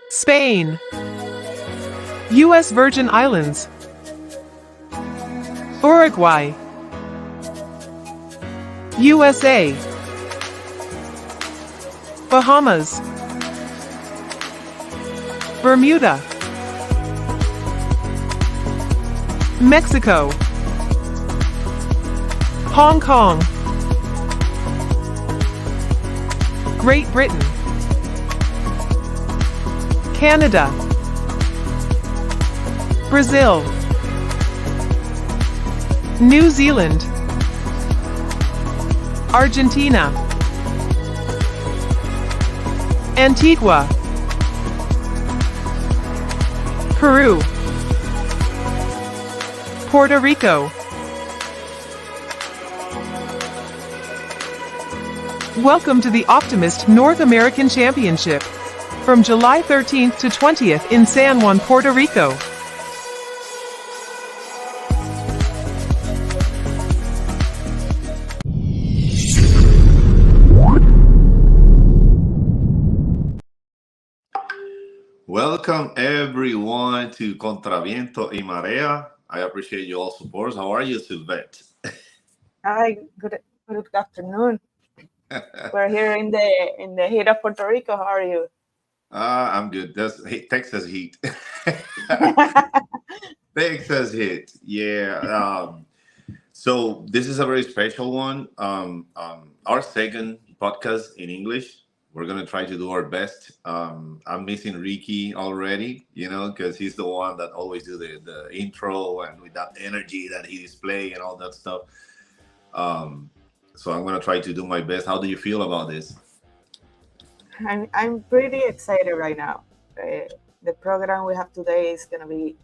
Spain, U.S. Virgin Islands, Uruguay, USA, Bahamas, Bermuda, Mexico, Hong Kong, Great Britain, Canada, Brazil, New Zealand, Argentina, Antigua, Peru, Puerto Rico. Welcome to the Optimist North American Championship from July 13th to 20th in San Juan, Puerto Rico. Welcome everyone to Contraviento y Marea. I appreciate you all support. How are you, Sylvette? Hi, good afternoon. We're here in the heat of Puerto Rico. How are you? I'm good. That's Texas heat. Texas heat. Yeah. So this is a very special one. Our second podcast in English. We're gonna try to do our best. I'm missing Ricky already, because he's the one that always do the intro and with that energy that he display and all that stuff. So I'm gonna try to do my best. How do you feel about this? I'm pretty excited right now. The program we have today is gonna be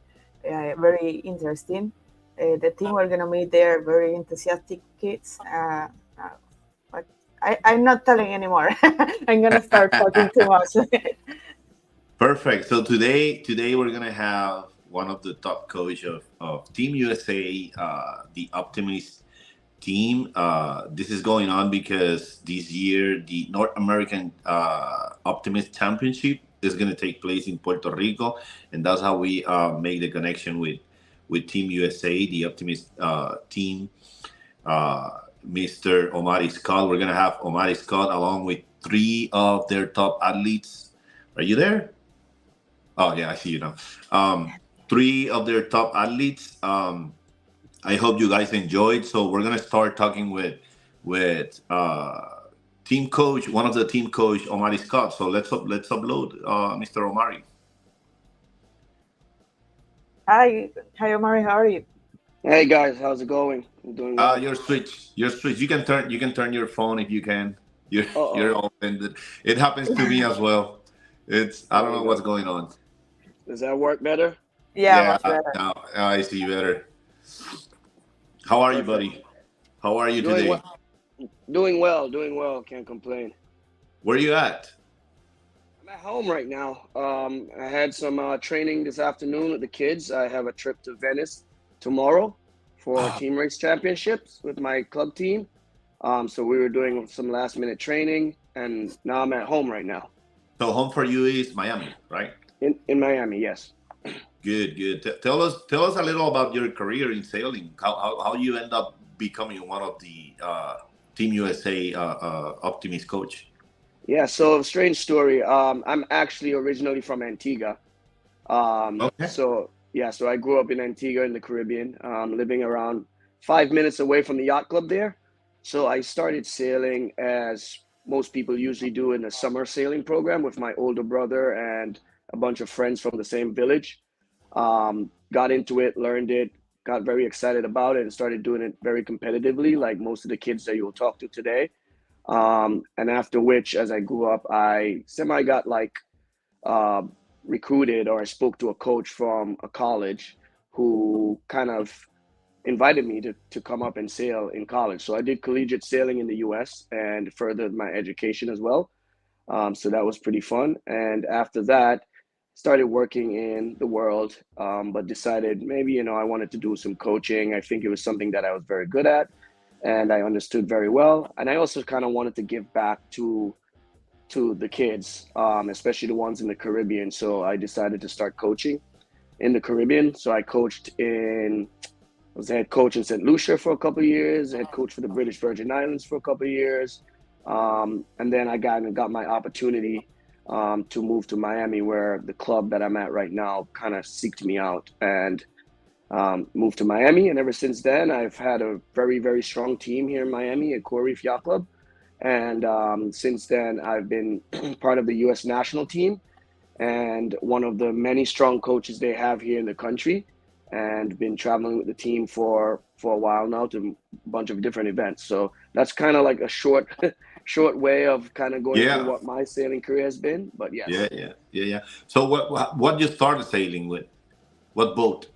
very interesting. The team we're gonna meet there, very enthusiastic kids. But I'm not telling anymore. I'm gonna start talking too much. Perfect. So today we're gonna have one of the top coach of Team USA, the Optimist team. This is going on because this year the North American Optimist Championship is going to take place in Puerto Rico, and that's how we make the connection with Team USA, the Optimist team. Mr. Omari Scott. We're going to have Omari Scott along with 3 of their top athletes. Are you there? Oh yeah, I see you now. 3 of their top athletes. I hope you guys enjoyed. So we're gonna start talking with team coach, one of the team coach, Omari Scott. So let's upload Mr. Omari. Hi, Omari. How are you? Hey guys, how's it going? I'm doing well. Your switch. You can turn your phone if you can. You're open. It happens to me as well. I don't know what's going on. Does that work better? Yeah, much better. Now I see better. How are you, buddy? How are you today? Doing well. Can't complain. Where are you at? I'm at home right now. I had some training this afternoon with the kids. I have a trip to Venice tomorrow. for team race championships with my club team. So we were doing some last minute training, and now I'm at home right now. So home for you is Miami, right? In Miami, yes. Good, good. Tell us a little about your career in sailing. How you end up becoming one of the Team USA Optimist coach. Yeah, so strange story. I'm actually originally from Antigua. Okay. So yeah, so I grew up in Antigua in the Caribbean, living around 5 minutes away from the yacht club there. So I started sailing as most people usually do in a summer sailing program with my older brother and a bunch of friends from the same village. Got into it, learned it, got very excited about it, and started doing it very competitively, like most of the kids that you'll talk to today. And after which, as I grew up, I got like uh, recruited, or I spoke to a coach from a college who kind of invited me to come up and sail in college. So I did collegiate sailing in the US and furthered my education as well. So that was pretty fun. And after that, started working in the world, but decided maybe, I wanted to do some coaching. I think it was something that I was very good at and I understood very well. And I also kind of wanted to give back to the kids, especially the ones in the Caribbean. So I decided to start coaching in the Caribbean. So I was head coach in St. Lucia for a couple of years, head coach for the British Virgin Islands for a couple of years. And then I got my opportunity to move to Miami, where the club that I'm at right now kind of seeked me out, and moved to Miami. And ever since then, I've had a very, very strong team here in Miami at Coral Reef Yacht Club. And since then, I've been part of the U.S. national team and one of the many strong coaches they have here in the country, and been traveling with the team for a while now to a bunch of different events. So that's kind of like a short way of kind of going through what my sailing career has been. But yes. Yeah. So what you started sailing with? What boat?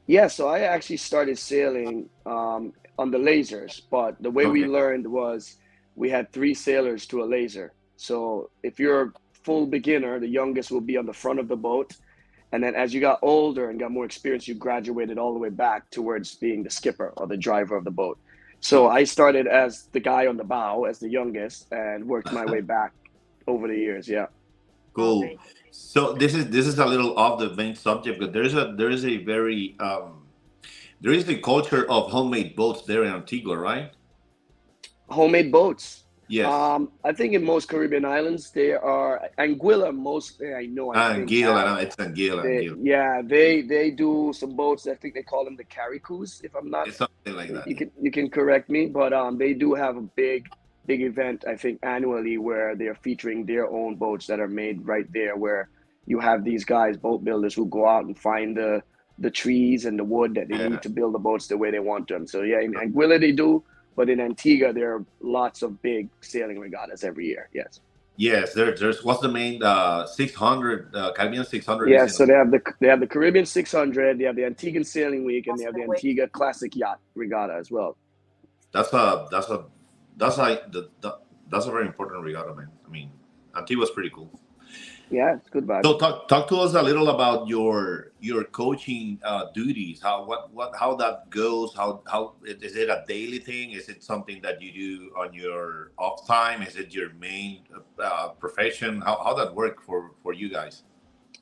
Yeah, so I actually started sailing on the lasers, but the way we learned was we had 3 sailors to a laser. So if you're a full beginner, the youngest will be on the front of the boat. And then as you got older and got more experience, you graduated all the way back towards being the skipper or the driver of the boat. So I started as the guy on the bow, as the youngest, and worked my way back over the years. Yeah. Cool. Okay. So this is a little off the main subject, but there is a very there is the culture of homemade boats there in Antigua, right? Homemade boats. Yes. I think in most Caribbean islands there are. Anguilla mostly, I know. Anguilla, it's Anguilla. Yeah, they do some boats. I think they call them the caricous, if I'm not. It's something like that. You can correct me, but they do have a big event, I think, annually, where they're featuring their own boats that are made right there, where you have these guys, boat builders, who go out and find the trees and the wood that they need to build the boats the way they want them. So yeah, in Anguilla they do. But in Antigua, there are lots of big sailing regattas every year. Yes. Yes, there's what's the main 600 Caribbean 600? Yeah, so they have the Caribbean 600, they have the Antiguan Sailing Week, and they have the Antigua Classic Yacht Regatta as well. That's a very important regatta, man. I mean, Antigua's pretty cool. Yeah, it's good vibe. So talk to us a little about your coaching duties. How that goes? How is it a daily thing? Is it something that you do on your off time? Is it your main profession? How that work for you guys?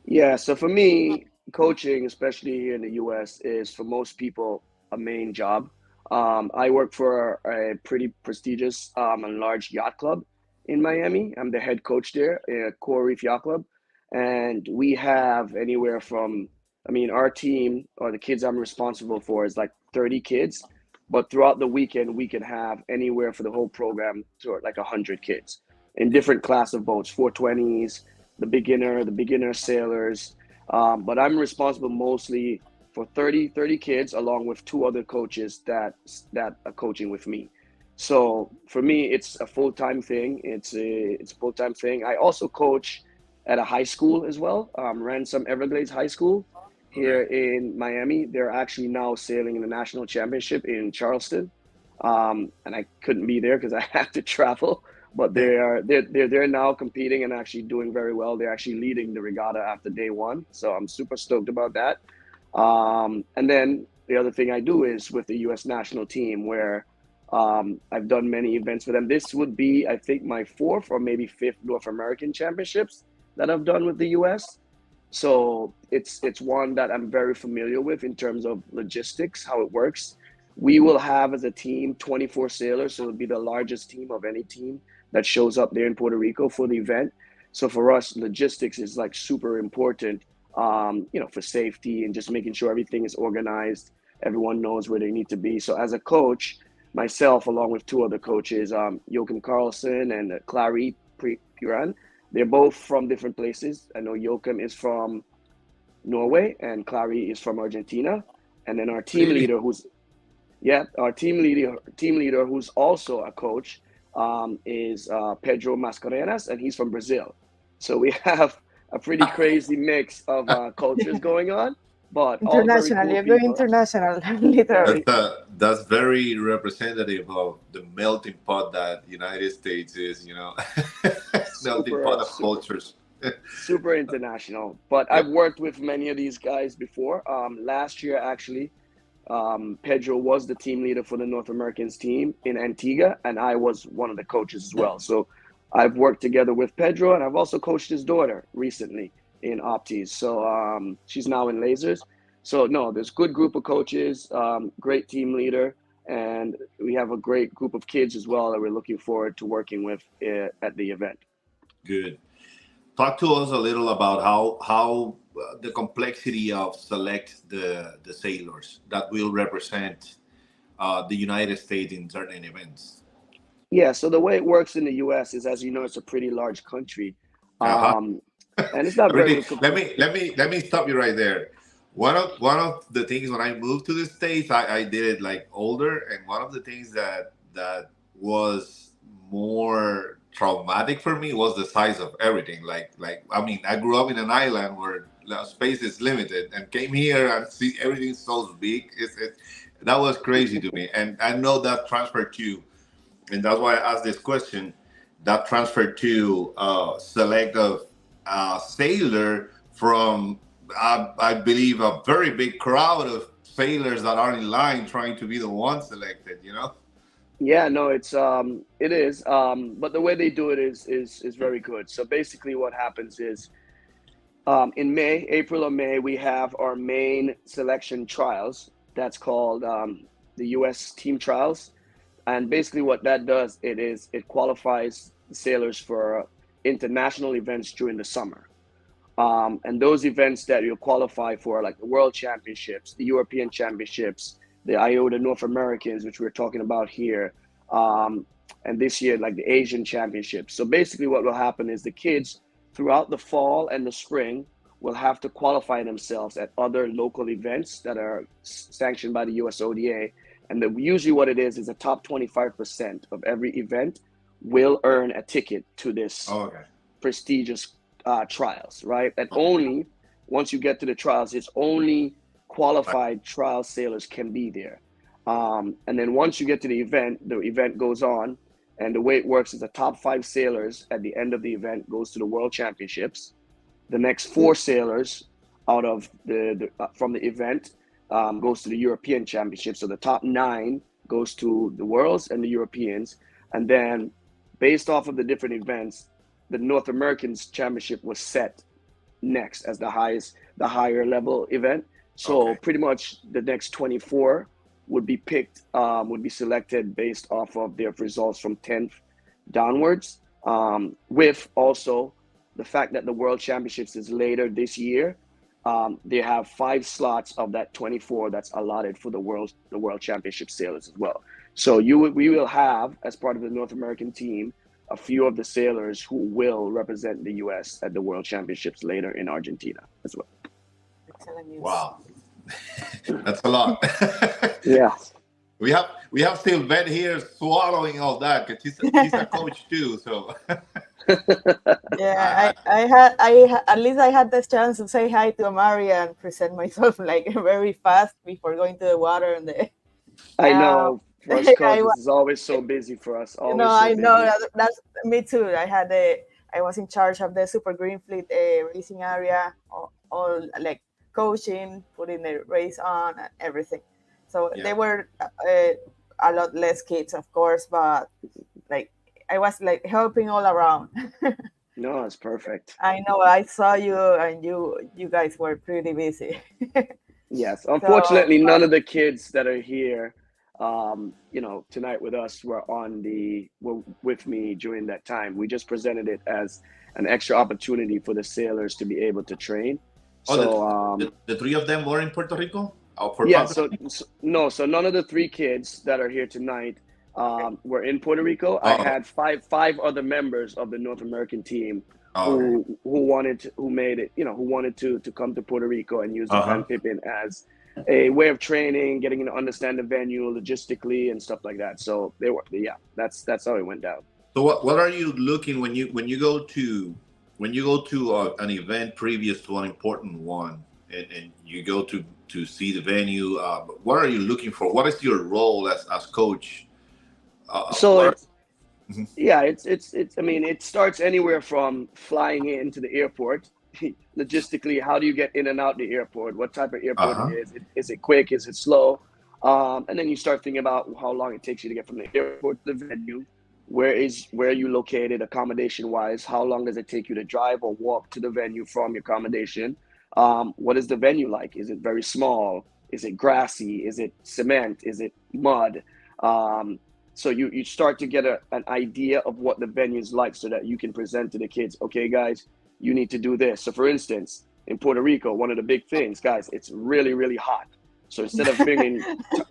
Yeah, so for me, coaching, especially here in the U.S., is for most people a main job. I work for a pretty prestigious and large yacht club in Miami. I'm the head coach there at Coral Reef Yacht Club. And we have anywhere from, our team, or the kids I'm responsible for, is like 30 kids. But throughout the weekend, we can have anywhere for the whole program to like 100 kids in different class of boats, 420s, the beginner sailors. But I'm responsible mostly for 30 kids, along with 2 other coaches that are coaching with me. So for me, it's a full-time thing. It's a full-time thing. I also coach at a high school as well, Ransom Everglades High School here in Miami. They're actually now sailing in the national championship in Charleston. And I couldn't be there because I have to travel, but they're now competing and actually doing very well. They're actually leading the regatta after day 1. So I'm super stoked about that. And then the other thing I do is with the U.S. national team, where I've done many events for them. This would be, I think, my fourth or maybe fifth North American championships that I've done with the U.S. So it's one that I'm very familiar with in terms of logistics, how it works. We will have as a team 24 sailors, so it'll be the largest team of any team that shows up there in Puerto Rico for the event. So for us, logistics is like super important, for safety and just making sure everything is organized. Everyone knows where they need to be. So as a coach, myself, along with two other coaches, Joachim Carlson and Clary Puran, they're both from different places. I know Joachim is from Norway and Clary is from Argentina. And then our team leader, who's who's also a coach, is Pedro Mascarenas, and he's from Brazil. So we have a pretty crazy mix of cultures going on, but all very International, cool you're very people. international, literally. That's very representative of the melting pot that United States is, melting pot of cultures. Super international. But I've worked with many of these guys before. Last year, actually, Pedro was the team leader for the North Americans team in Antigua, and I was one of the coaches as well. So I've worked together with Pedro, and I've also coached his daughter recently in Opties. So she's now in Lasers. So no, there's a good group of coaches, great team leader, and we have a great group of kids as well that we're looking forward to working with at the event. Good. Talk to us a little about how the complexity of select the sailors that will represent the United States in certain events. Yeah, so the way it works in the U.S. is, as you know, it's a pretty large country, Uh-huh. and it's not very. Let me stop you right there. One of the things when I moved to the States, I did it like older, and one of the things that was more traumatic for me was the size of everything. Like I mean, I grew up in an island where the space is limited, and came here and see everything so big. That was crazy to me, and I know that transferred to, and that's why I asked this question. That transferred to select a sailor from, I believe, a very big crowd of sailors that are in line trying to be the one selected. Yeah, no, it is. But the way they do it is very good. So basically, what happens is, in April or May, we have our main selection trials. That's called the U.S. Team Trials. And basically what that does, it qualifies sailors for international events during the summer. And those events that you'll qualify for, like the World Championships, the European Championships, the IOTA North Americans, which we're talking about here, and this year, like the Asian Championships. So basically what will happen is the kids throughout the fall and the spring will have to qualify themselves at other local events that are sanctioned by the USODA. And usually what it is the top 25% of every event will earn a ticket to this prestigious trials, right? And only once you get to the trials, it's only qualified trial sailors can be there. And then once you get to the event goes on, and the way it works is the top 5 sailors at the end of the event goes to the World Championships. The next 4 sailors out of from the event goes to the European Championship. So the top 9 goes to the Worlds and the Europeans. And then based off of the different events, the North Americans Championship was set next as the higher level event. So pretty much the next 24 would be picked, would be selected based off of their results from 10th downwards, with also the fact that the World Championships is later this year. They have 5 slots of that 24 that's allotted for the World Championship sailors as well. So we will have, as part of the North American team, a few of the sailors who will represent the U.S. at the World Championships later in Argentina as well. Excellent news. Wow, that's a lot. Yeah. We have Sylvette here swallowing all that because she's a coach too. So Yeah, I at least I had the chance to say hi to Omari and present myself like very fast before going to the water and the. I know. For us coaches, it's always so busy for us. Always I know that's me too. I was in charge of the Super Green Fleet racing area, all like coaching, putting the race on and everything. So Yeah. they were a lot less kids, of course, but like I was like helping all around. No, it's perfect. I know I saw you, and you guys were pretty busy. Yes, So, unfortunately, none but of the kids that are here, tonight with us were with me during that time. We just presented it as an extra opportunity for the sailors to be able to train. Oh, So, the three of them were in Puerto Rico for yeah, public. so none of the three kids that are here tonight were in Puerto Rico. I Oh, had five other members of the North American team okay. who wanted to come to Puerto Rico and use the Pan Uh-huh. Pippin as a way of training, getting to understand the venue logistically and stuff like that. So that's how it went down. So what are you looking when you go to an event previous to an important one, and you go to see the venue? What are you looking for? What is your role as coach? So What are, it's Mhm. Yeah, it's. I mean, it starts anywhere from flying into the airport. Logistically, how do you get in and out the airport? What type of airport it Uh-huh. is? Is it quick? Is it slow? And then you start thinking about how long it takes you to get from the airport to the venue. Where are you located accommodation wise? How long does it take you to drive or walk to the venue from your accommodation? What is the venue like? Is it very small? Is it grassy? Is it cement? Is it mud? Um, so you start to get an idea of what the venue is like so that you can present to the kids, okay, guys, you need to do this. So for instance, in Puerto Rico, one of the big things, guys, it's really, really hot. So instead of bringing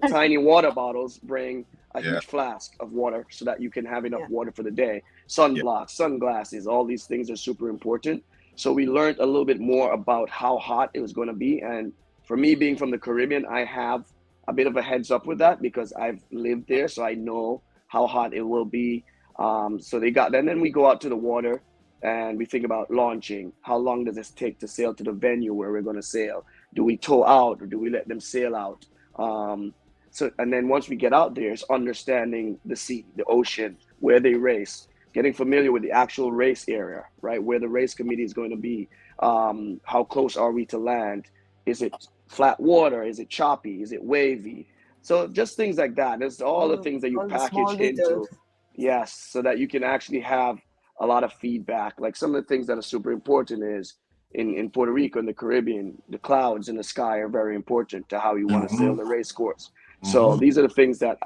tiny water bottles, bring a Yeah. huge flask of water so that you can have enough yeah, water for the day. Yeah. Sunblock, sunglasses, all these things are super important. So we learned a little bit more about how hot it was going to be. And for me, being from the Caribbean, I have a bit of a heads up with that because I've lived there, so I know how hot it will be. So they got, and then we go out to the water and we think about launching. How long does this take to sail to the venue where we're going to sail? Do we tow out or do we let them sail out? And then once we get out there, it's understanding the sea, the ocean, where they race, getting familiar with the actual race area, right? Where the race committee is going to be. How close are we to land? Is it flat water? Is it choppy? Is it wavy? So just things like that. There's all the things that you all the small package details. into, yes, so that you can actually have a lot of feedback. Like some of the things that are super important is in Puerto Rico and the Caribbean, the clouds in the sky are very important to how you want to sail Hmm. the race course. So Hmm. these are the things that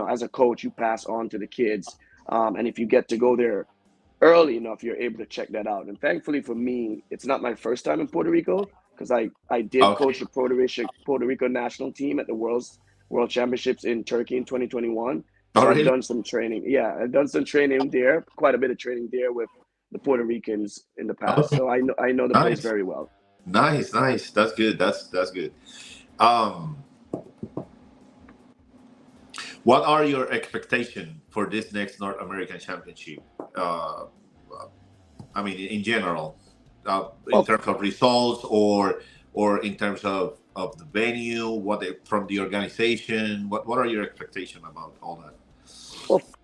as a coach, you pass on to the kids. And if you get to go there early enough, you're able to check that out. And thankfully for me, it's not my first time in Puerto Rico because I did Okay. coach the Puerto Rico national team at the World Championships in Turkey in 2021. Oh, So I've really? done some training. Yeah, I've done some training there, quite a bit of training there with the Puerto Ricans in the past. Okay. So I know the place Nice. very well. Nice. Nice. That's good. That's good. Um, what are your expectations for this next North American Championship? Uh, I mean, in general, in Well, terms of results, or in terms of the venue, from the organization. What are your expectations about all that?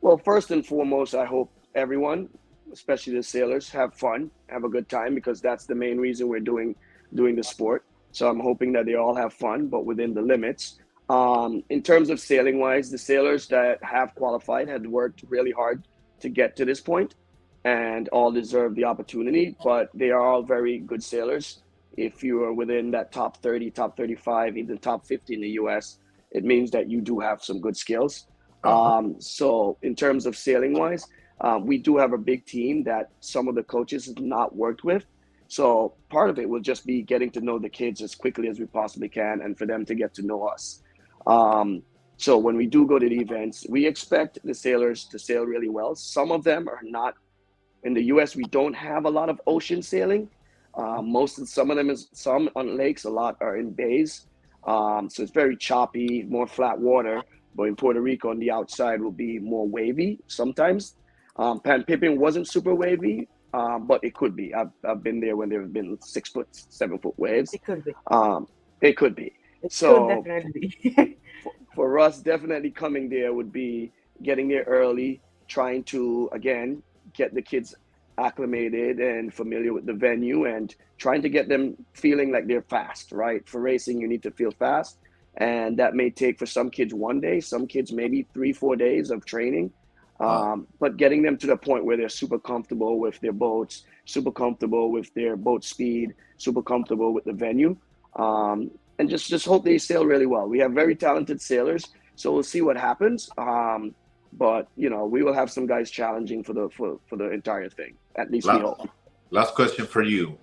well, first and foremost, I hope everyone, especially the sailors, have fun, have a good time because that's the main reason we're doing the sport. So I'm hoping that they all have fun, but within the limits. In terms of sailing wise, the sailors that have qualified had worked really hard to get to this point and all deserve the opportunity, but they are all very good sailors. If you are within that top 30, top 35, even top 50 in the US, it means that you do have some good skills. Uh-huh. So in terms of sailing wise, we do have a big team that some of the coaches have not worked with. So part of it will just be getting to know the kids as quickly as we possibly can and for them to get to know us. Um, so when we do go to the events, we expect the sailors to sail really well. Some of them are not in the US. We don't have a lot of ocean sailing. Some of them is some on lakes, a lot are in bays. So it's very choppy, more flat water. But in Puerto Rico, on the outside will be more wavy sometimes. Pan Pippin wasn't super wavy, but it could be. I've been there when there have been 6 foot, 7 foot waves. It could be. It could be. It could So definitely be. for us, definitely coming there would be getting there early, trying to, again, get the kids acclimated and familiar with the venue and trying to get them feeling like they're fast, right? For racing, you need to feel fast. and that may take for some kids 1 day, some kids maybe 3-4 days of training. But getting them to the point where they're super comfortable with their boats, super comfortable with their boat speed, super comfortable with the venue, and just hope they sail really well. We have very talented sailors, so we'll see what happens. But we will have some guys challenging for the entire thing. At least we hope. Last question for you.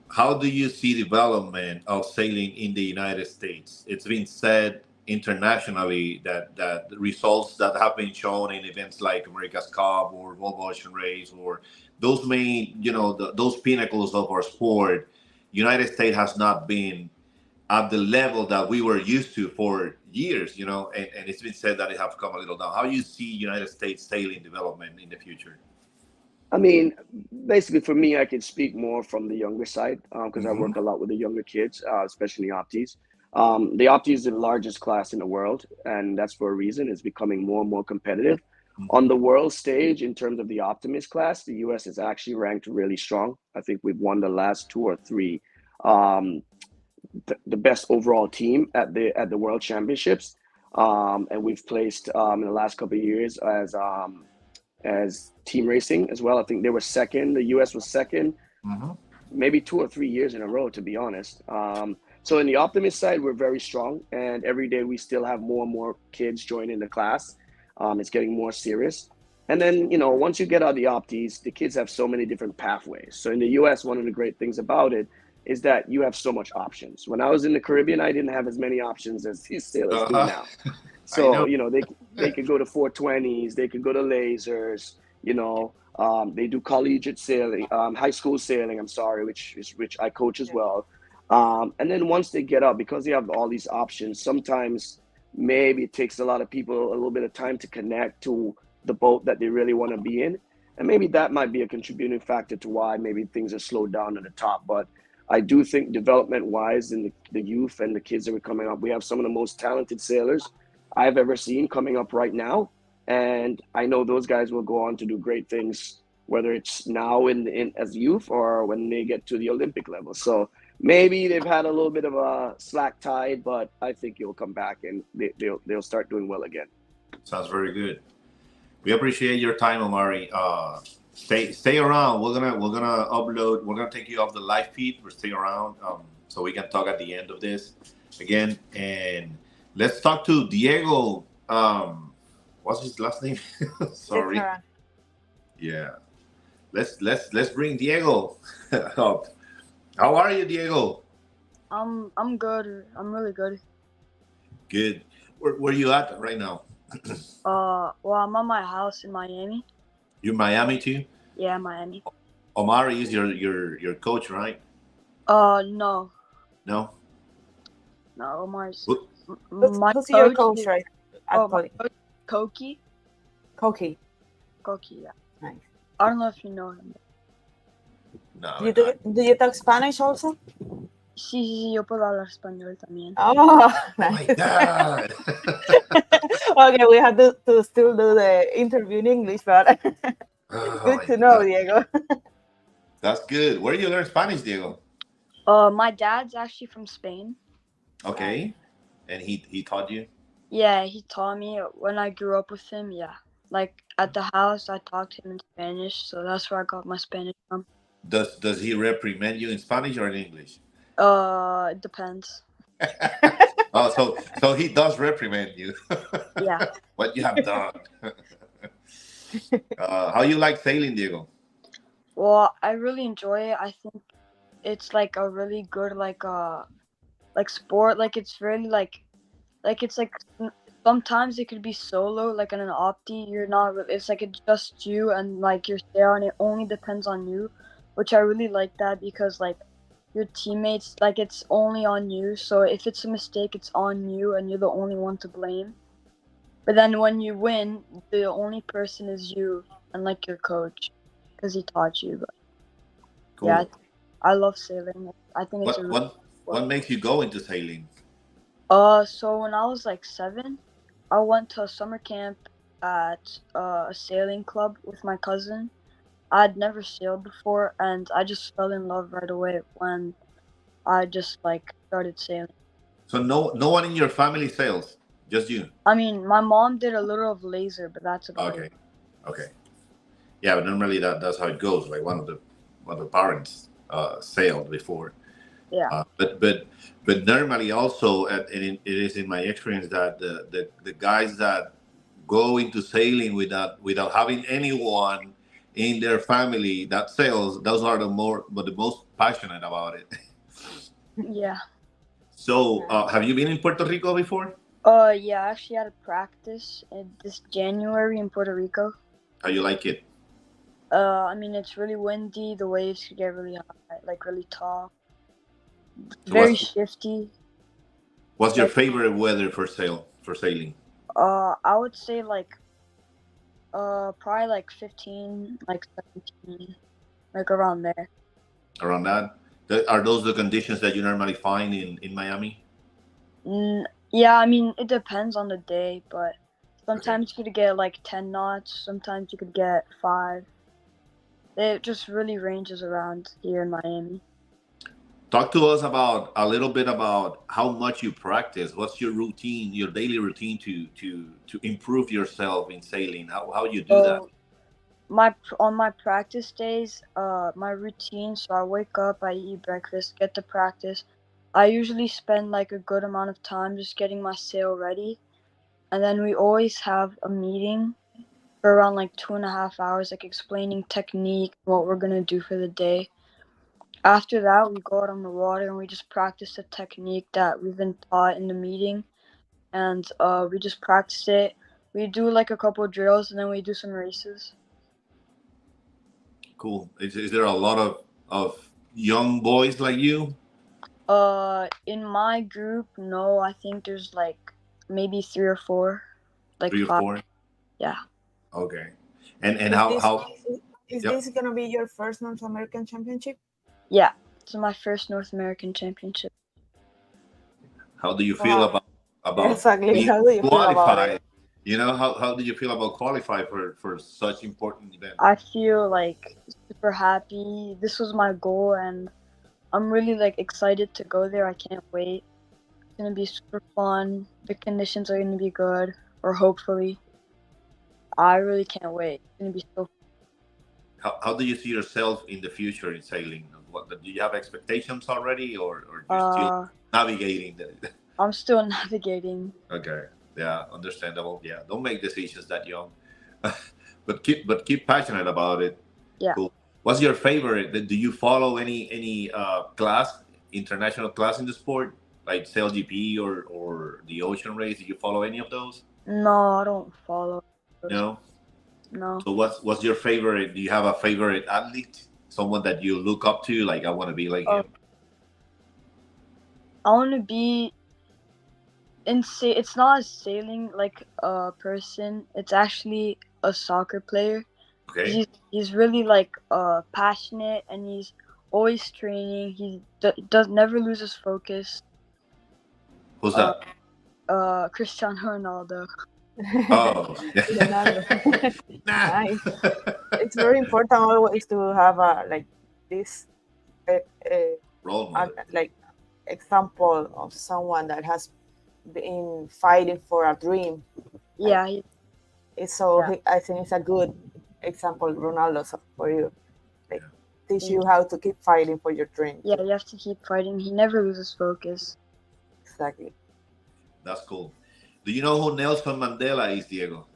How do you see development of sailing in the United States? It's been said internationally that the results that have been shown in events like America's Cup or Volvo Ocean Race or those main, those pinnacles of our sport, United States has not been at the level that we were used to for years, and it's been said that it have come a little down. How do you see United States sailing development in the future? I mean, basically for me, I can speak more from the younger side because I work a lot with the younger kids, especially Opties. The Opti is the largest class in the world, and that's for a reason. It's becoming more and more competitive. On the world stage, in terms of the Optimist class, the U.S. is actually ranked really strong. I think we've won the last 2 or 3 the best overall team at the World Championships, and we've placed in the last couple of years as team racing as well. I think they were second. The U.S. was second, maybe 2 or 3 years in a row, to be honest. So in the Optimist side, we're very strong, and every day we still have more and more kids joining the class. It's getting more serious. And then, once you get out of the Opties, the kids have so many different pathways. So in the U.S., one of the great things about it is that you have so much options. When I was in the Caribbean, I didn't have as many options as these sailors do now. So, they could go to 420s, they could go to lasers, they do collegiate sailing, high school sailing, which I coach as well. And then once they get up, because they have all these options, sometimes maybe it takes a lot of people a little bit of time to connect to the boat that they really want to be in. And maybe that might be a contributing factor to why maybe things are slowed down at the top. But I do think development-wise in the youth and the kids that are coming up, we have some of the most talented sailors I've ever seen coming up right now. And I know those guys will go on to do great things, whether it's now in as youth or when they get to the Olympic level. So maybe they've had a little bit of a slack tide, but I think it'll come back and they'll start doing well again. Sounds very good. We appreciate your time, Omari. Stay around. We're gonna upload. We're gonna take you off the live feed. We'll stay around so we can talk at the end of this again. And let's talk to Diego. What's his last name? Sorry. Yeah. Let's bring Diego up. How are you, Diego? I'm good. I'm really good. Good. Where you at right now? Well, I'm at my house in Miami. You're Miami too? Yeah, Miami. Omari is your coach, right? No. No? No, Omari's Who's your coach, right? Koki. Koki, yeah. nice. I don't know if you know him. No. Do you talk Spanish also? Sí, yo puedo hablar español también. Oh, nice. My God. Okay, we have to still do the interview in English, but good to know, Diego. That's good. Where do you learn Spanish, Diego? My dad's actually from Spain. Okay. And he taught you? Yeah, he taught me when I grew up with him, yeah. Like at the house, I talked to him in Spanish, so that's where I got my Spanish from. Does he reprimand you in Spanish or in English? It depends. Oh, so he does reprimand you. Yeah. What you have done. How you like sailing, Diego? Well, I really enjoy it. I think it's like a really good like sport. Like it's really like it's like sometimes it could be solo, like in an opti. You're not really. It's like it's just you and like you're there, and it only depends on you, which I really like that because like your teammates, like it's only on you. So if it's a mistake, it's on you, and you're the only one to blame. But then when you win, the only person is you and like your coach, because he taught you. But Cool. yeah, I love sailing. I think it's what makes you go into sailing? So when I was like 7, I went to a summer camp at a sailing club with my cousin. I'd never sailed before, and I just fell in love right away when I just like started sailing. So no one in your family sails, just you. I mean, my mom did a little of laser, but that's about Okay, it. okay. Yeah, but normally that's how it goes. Like one of the parents sailed before. Yeah. But normally also, and it is in my experience that the guys that go into sailing without having anyone in their family that sails, those are the most passionate about it. Yeah. So, have you been in Puerto Rico before? Yeah, I actually had a practice in this January in Puerto Rico. How you like it? I mean, it's really windy. The waves could get really high, like really tall. So Very shifty. what's your Like, favorite weather for sailing? I would say like, probably like 15, like 17, like around there. Around that? Are those the conditions that you normally find in Miami? Yeah, I mean, it depends on the day, but Okay. sometimes you could get like 10 knots. Sometimes you could get 5. It just really ranges around here in Miami. Talk to us about a little bit about how much you practice. What's your routine, your daily routine to improve yourself in sailing? How you do that? So on my practice days, my routine. So I wake up, I eat breakfast, get to practice. I usually spend like a good amount of time just getting my sail ready, and then we always have a meeting for around like 2.5 hours, like explaining technique, what we're gonna do for the day. After that, we go out on the water and we just practice the technique that we've been taught in the meeting, and we just practice it. We do like a couple of drills and then we do some races. Cool. Is there a lot of young boys like you? In my group, no, I think there's like maybe 3 or 4, like Three or 5. four? Yeah. Okay. And Is how this how? is Yep. this gonna be your first North American Championship? Yeah. It's my first North American Championship. How do you feel Wow. about Exactly. being How do you feel about it? qualified? You know, how do you feel about qualify for such important event? I feel like super happy. This was my goal, and I'm really like excited to go there. I can't wait. It's gonna be super fun. The conditions are gonna be good, or hopefully. I really can't wait. It's gonna be so. How do you see yourself in the future in sailing? What do you have expectations already, or you're still Uh, navigating the? I'm still navigating. Okay, yeah, understandable. Yeah, don't make decisions that young, but keep passionate about it. Yeah. Cool. What's your favorite? Do you follow any class, international class in the sport, like SailGP or the Ocean Race? Do you follow any of those? No, I don't follow those. No. No. So what's your favorite? Do you have a favorite athlete? Someone that you look up to, like I want to be like Uh, him. I want to be it's not a sailing like person. It's actually a soccer player. Okay. He's really like passionate, and he's always training. He does never loses focus. Who's Uh, that? Cristiano Ronaldo. Oh, Leonardo. nah. Nice. It's very important always to have a like this Role model. like example of someone that has been fighting for a dream. Yeah, I think it's a good example, Ronaldo, for you. Like, Yeah. teach you how to keep fighting for your dream. yeah. You have to keep fighting. He never loses focus. Exactly. That's cool. Do you know who Nelson Mandela is, Diego?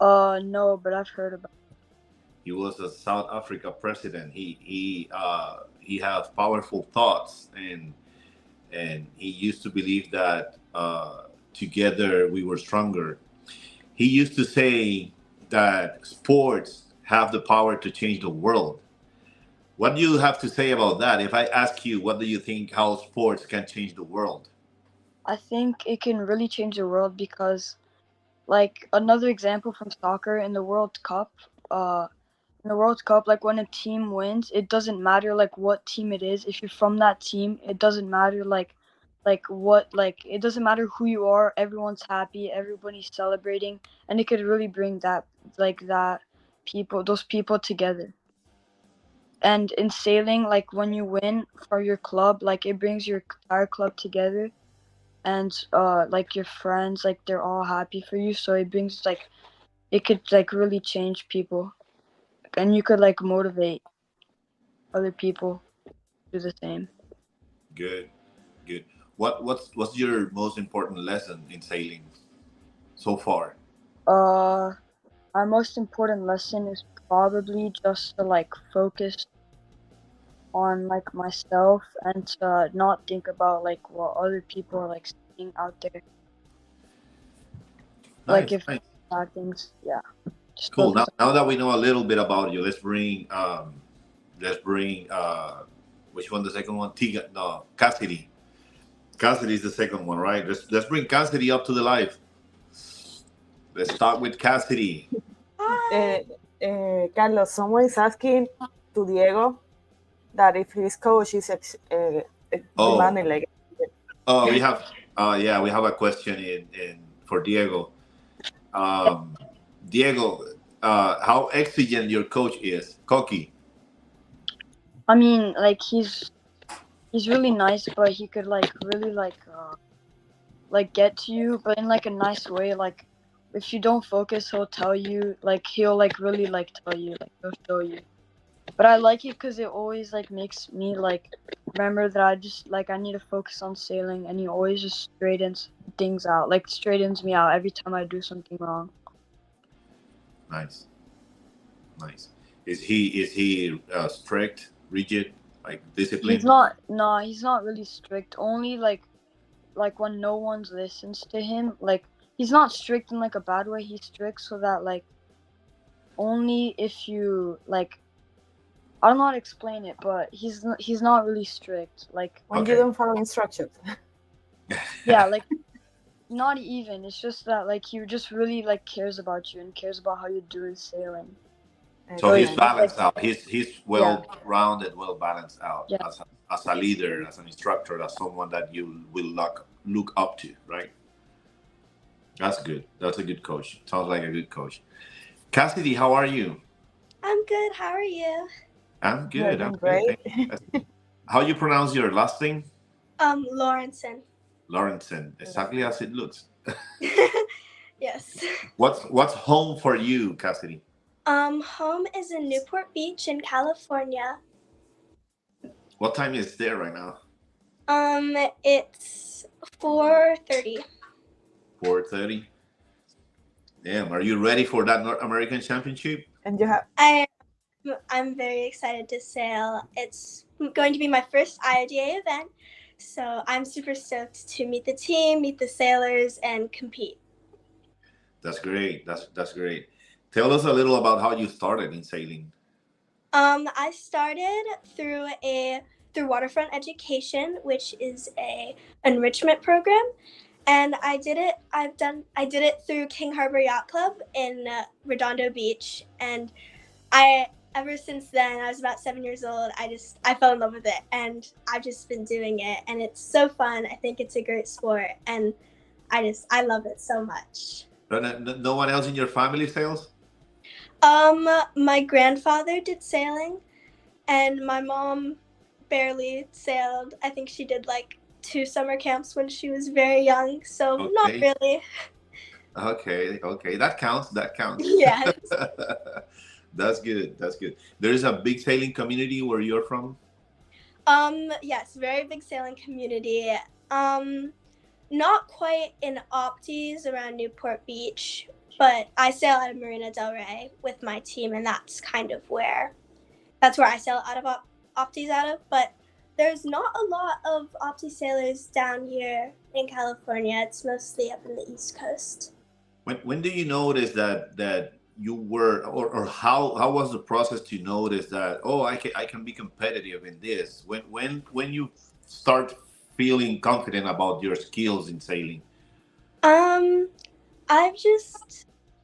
No, but I've heard about. He was a South Africa president. He has powerful thoughts, and he used to believe that together we were stronger. He used to say that sports have the power to change the world. What do you have to say about that? If I ask you, what do you think how sports can change the world? I think it can really change the world because, like, another example from soccer in the World Cup. In the World Cup, like when a team wins, it doesn't matter like what team it is. If you're from that team, it doesn't matter like what like it doesn't matter who you are. Everyone's happy, everybody's celebrating, and it could really bring those people together. And in sailing, like when you win for your club, like it brings your entire club together, and like your friends, like they're all happy for you. So it brings like it could like really change people, and you could like motivate other people to do the same. Good, good. What's your most important lesson in sailing so far? My most important lesson is probably just to like focus on like myself and to not think about like what other people are like saying out there. Like Nice, if nice. bad things, yeah. Just Cool. focus Now that we know a little bit about you, let's bring which one? The second one? Tiga? No, Cassidy. Cassidy is the second one, right? Let's bring Cassidy up to the live. Let's start with Cassidy. Carlos, someone is asking to Diego that if his coach is Oh, demanding like. oh, we have we have a question in for Diego. Diego, how exigent your coach is, Koki. I mean, like he's really nice, but he could like really like get to you, but in like a nice way. Like if you don't focus, he'll tell you. Like he'll like really like tell you. Like he'll show you. But I like it because it always like makes me like remember that I just like I need to focus on sailing, and he always just straightens things out. Like straightens me out every time I do something wrong. Nice, nice. Is he strict, rigid, like disciplined? He's not really strict. Only like when no one listens to him. Like he's not strict in like a bad way. He's strict so that like only if you like I don't know how to explain it, but he's not really strict. Like When Okay. you don't follow instructions. yeah, like not even. It's just that like he just really like cares about you and cares about how you're doing sailing. So he's Excellent. balanced out. He's well rounded, well balanced out Yeah. as a leader, as an instructor, as someone that you will look up to, right? That's good. That's a good coach. Sounds like a good coach. Cassidy, how are you? I'm good. How are you? I'm You're good. I'm doing good. great. Thank you. How you pronounce your last name? Lawrenson. Lawrenson. Exactly as it looks. Yes. What's home for you, Cassidy? Home is in Newport Beach in California. What time is there right now? It's 4:30. 4:30. Damn, are you ready for that North American Championship? And you have I'm very excited to sail. It's going to be my first IODA event, so I'm super stoked to meet the team, meet the sailors, and compete. That's great. That's great. Tell us a little about how you started in sailing. I started through waterfront education, which is a enrichment program, and I did it through King Harbor Yacht Club in Redondo Beach, and ever since then, I was about 7 years old, I fell in love with it, and I've just been doing it, and it's so fun. I think it's a great sport, and I love it so much. No one else in your family sails? My grandfather did sailing, and my mom barely sailed. I think she did like 2 summer camps when she was very young, so not Okay. really. Okay. That counts. Yes. That's good. There is a big sailing community where you're from? Yes, very big sailing community. Not quite in Opties around Newport Beach, but I sail out of Marina Del Rey with my team, and that's where I sail out of Opties out of. But there's not a lot of Opti sailors down here in California. It's mostly up in the East Coast. When do you notice that you were, or how was the process to notice that, oh, I can be competitive in this? When you start feeling confident about your skills in sailing?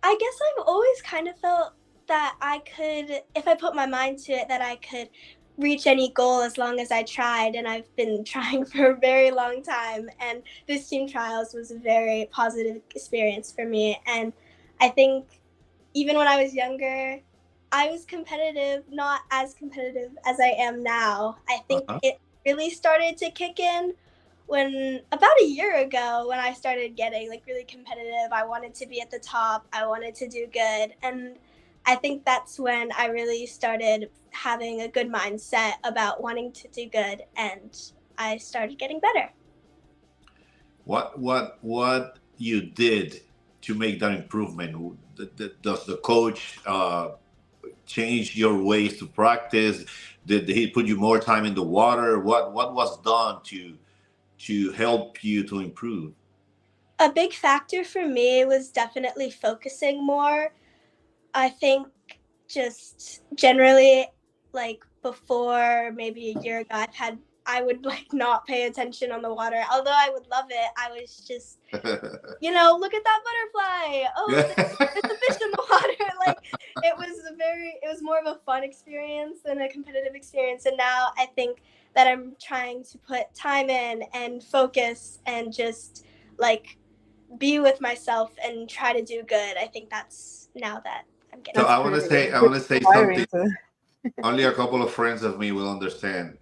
I guess I've always kind of felt that I could, if I put my mind to it, that I could reach any goal as long as I tried, and I've been trying for a very long time, and this team trials was a very positive experience for me. And I think even when I was younger, I was competitive, not as competitive as I am now. I think it really started to kick in when about a year ago when I started getting like really competitive. I wanted to be at the top. I wanted to do good, and I think that's when I really started having a good mindset about wanting to do good, and I started getting better. What you did to make that improvement? Does the coach change your ways to practice? Did he put you more time in the water? What was done to help you to improve? A big factor for me was definitely focusing more. I think just generally, like before maybe a year ago, I would like not pay attention on the water. Although I would love it, I was just, look at that butterfly. Oh, there's a fish in the water. Like it was more of a fun experience than a competitive experience. And now I think that I'm trying to put time in and focus and just like be with myself and try to do good. I think that's now that I'm getting. So I want to say something. Only a couple of friends of me will understand.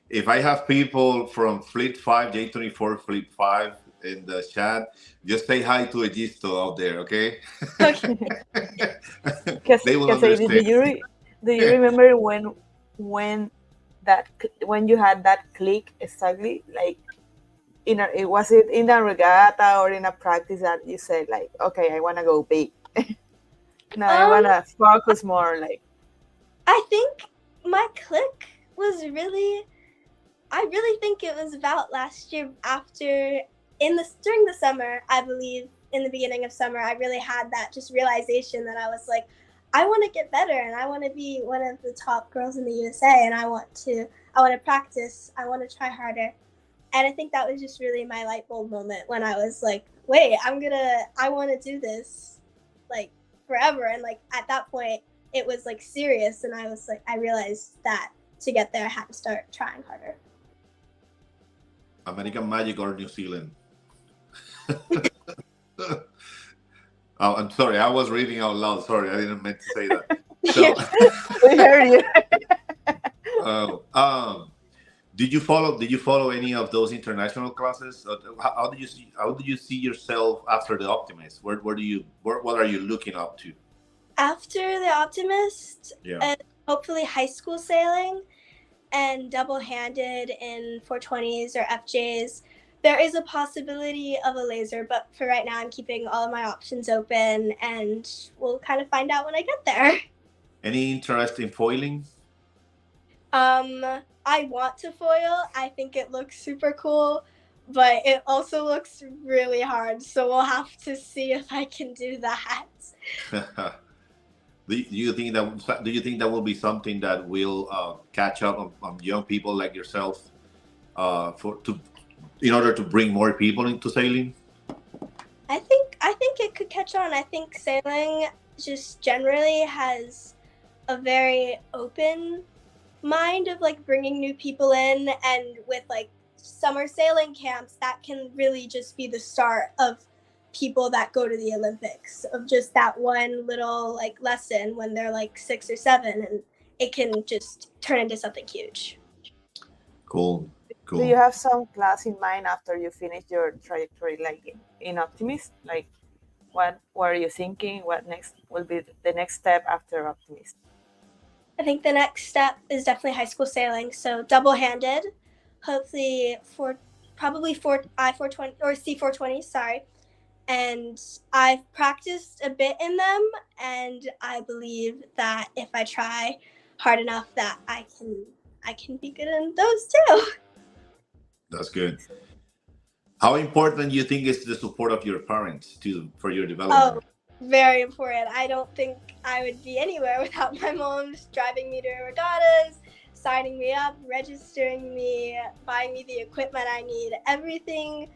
If I have people from Fleet 5, J24 Fleet 5 in the chat, just say hi to Egisto out there, okay? Okay. They will understand. Do you remember when you had that click exactly? Like, was it in a regatta or in a practice that you said like, okay, I want to go big? No, I want to focus more. Like, I think my click was I really think it was about last year during the summer, I believe in the beginning of summer, I really had that just realization that I was like, I want to get better and I want to be one of the top girls in the USA and I want to practice, I want to try harder. And I think that was just really my light bulb moment when I was like, wait, I want to do this like forever. And like at that point it was like serious and I was like, I realized that to get there I had to start trying harder. American Magic or New Zealand? Oh, I'm sorry. I was reading out loud. Sorry, I didn't mean to say that. So, we heard you. Did you follow any of those international classes? How do you see yourself after the Optimist? What are you looking up to? After the Optimist, yeah. Hopefully high school sailing and double-handed in 420s or FJs. There is a possibility of a laser, but for right now I'm keeping all of my options open and we'll kind of find out when I get there. Any interest in foiling? I want to foil. I think it looks super cool, but it also looks really hard. So we'll have to see if I can do that. Do you think that will be something that will catch up on young people like yourself in order to bring more people into sailing? I think it could catch on. I think sailing just generally has a very open mind of like bringing new people in, and with like summer sailing camps that can really just be the start of people that go to the Olympics, of just that one little like lesson when they're like 6 or 7 and it can just turn into something huge. Cool. Do you have some class in mind after you finish your trajectory, like in Optimist? Like, what are you thinking? What next will be the next step after Optimist? I think the next step is definitely high school sailing. So double-handed, hopefully probably I-420 or C-420, sorry. And I've practiced a bit in them, and I believe that if I try hard enough that I can be good in those too. That's good. How important do you think is the support of your parents for your development? Oh, very important. I don't think I would be anywhere without my mom just driving me to regattas, signing me up, registering me, buying me the equipment I need, everything.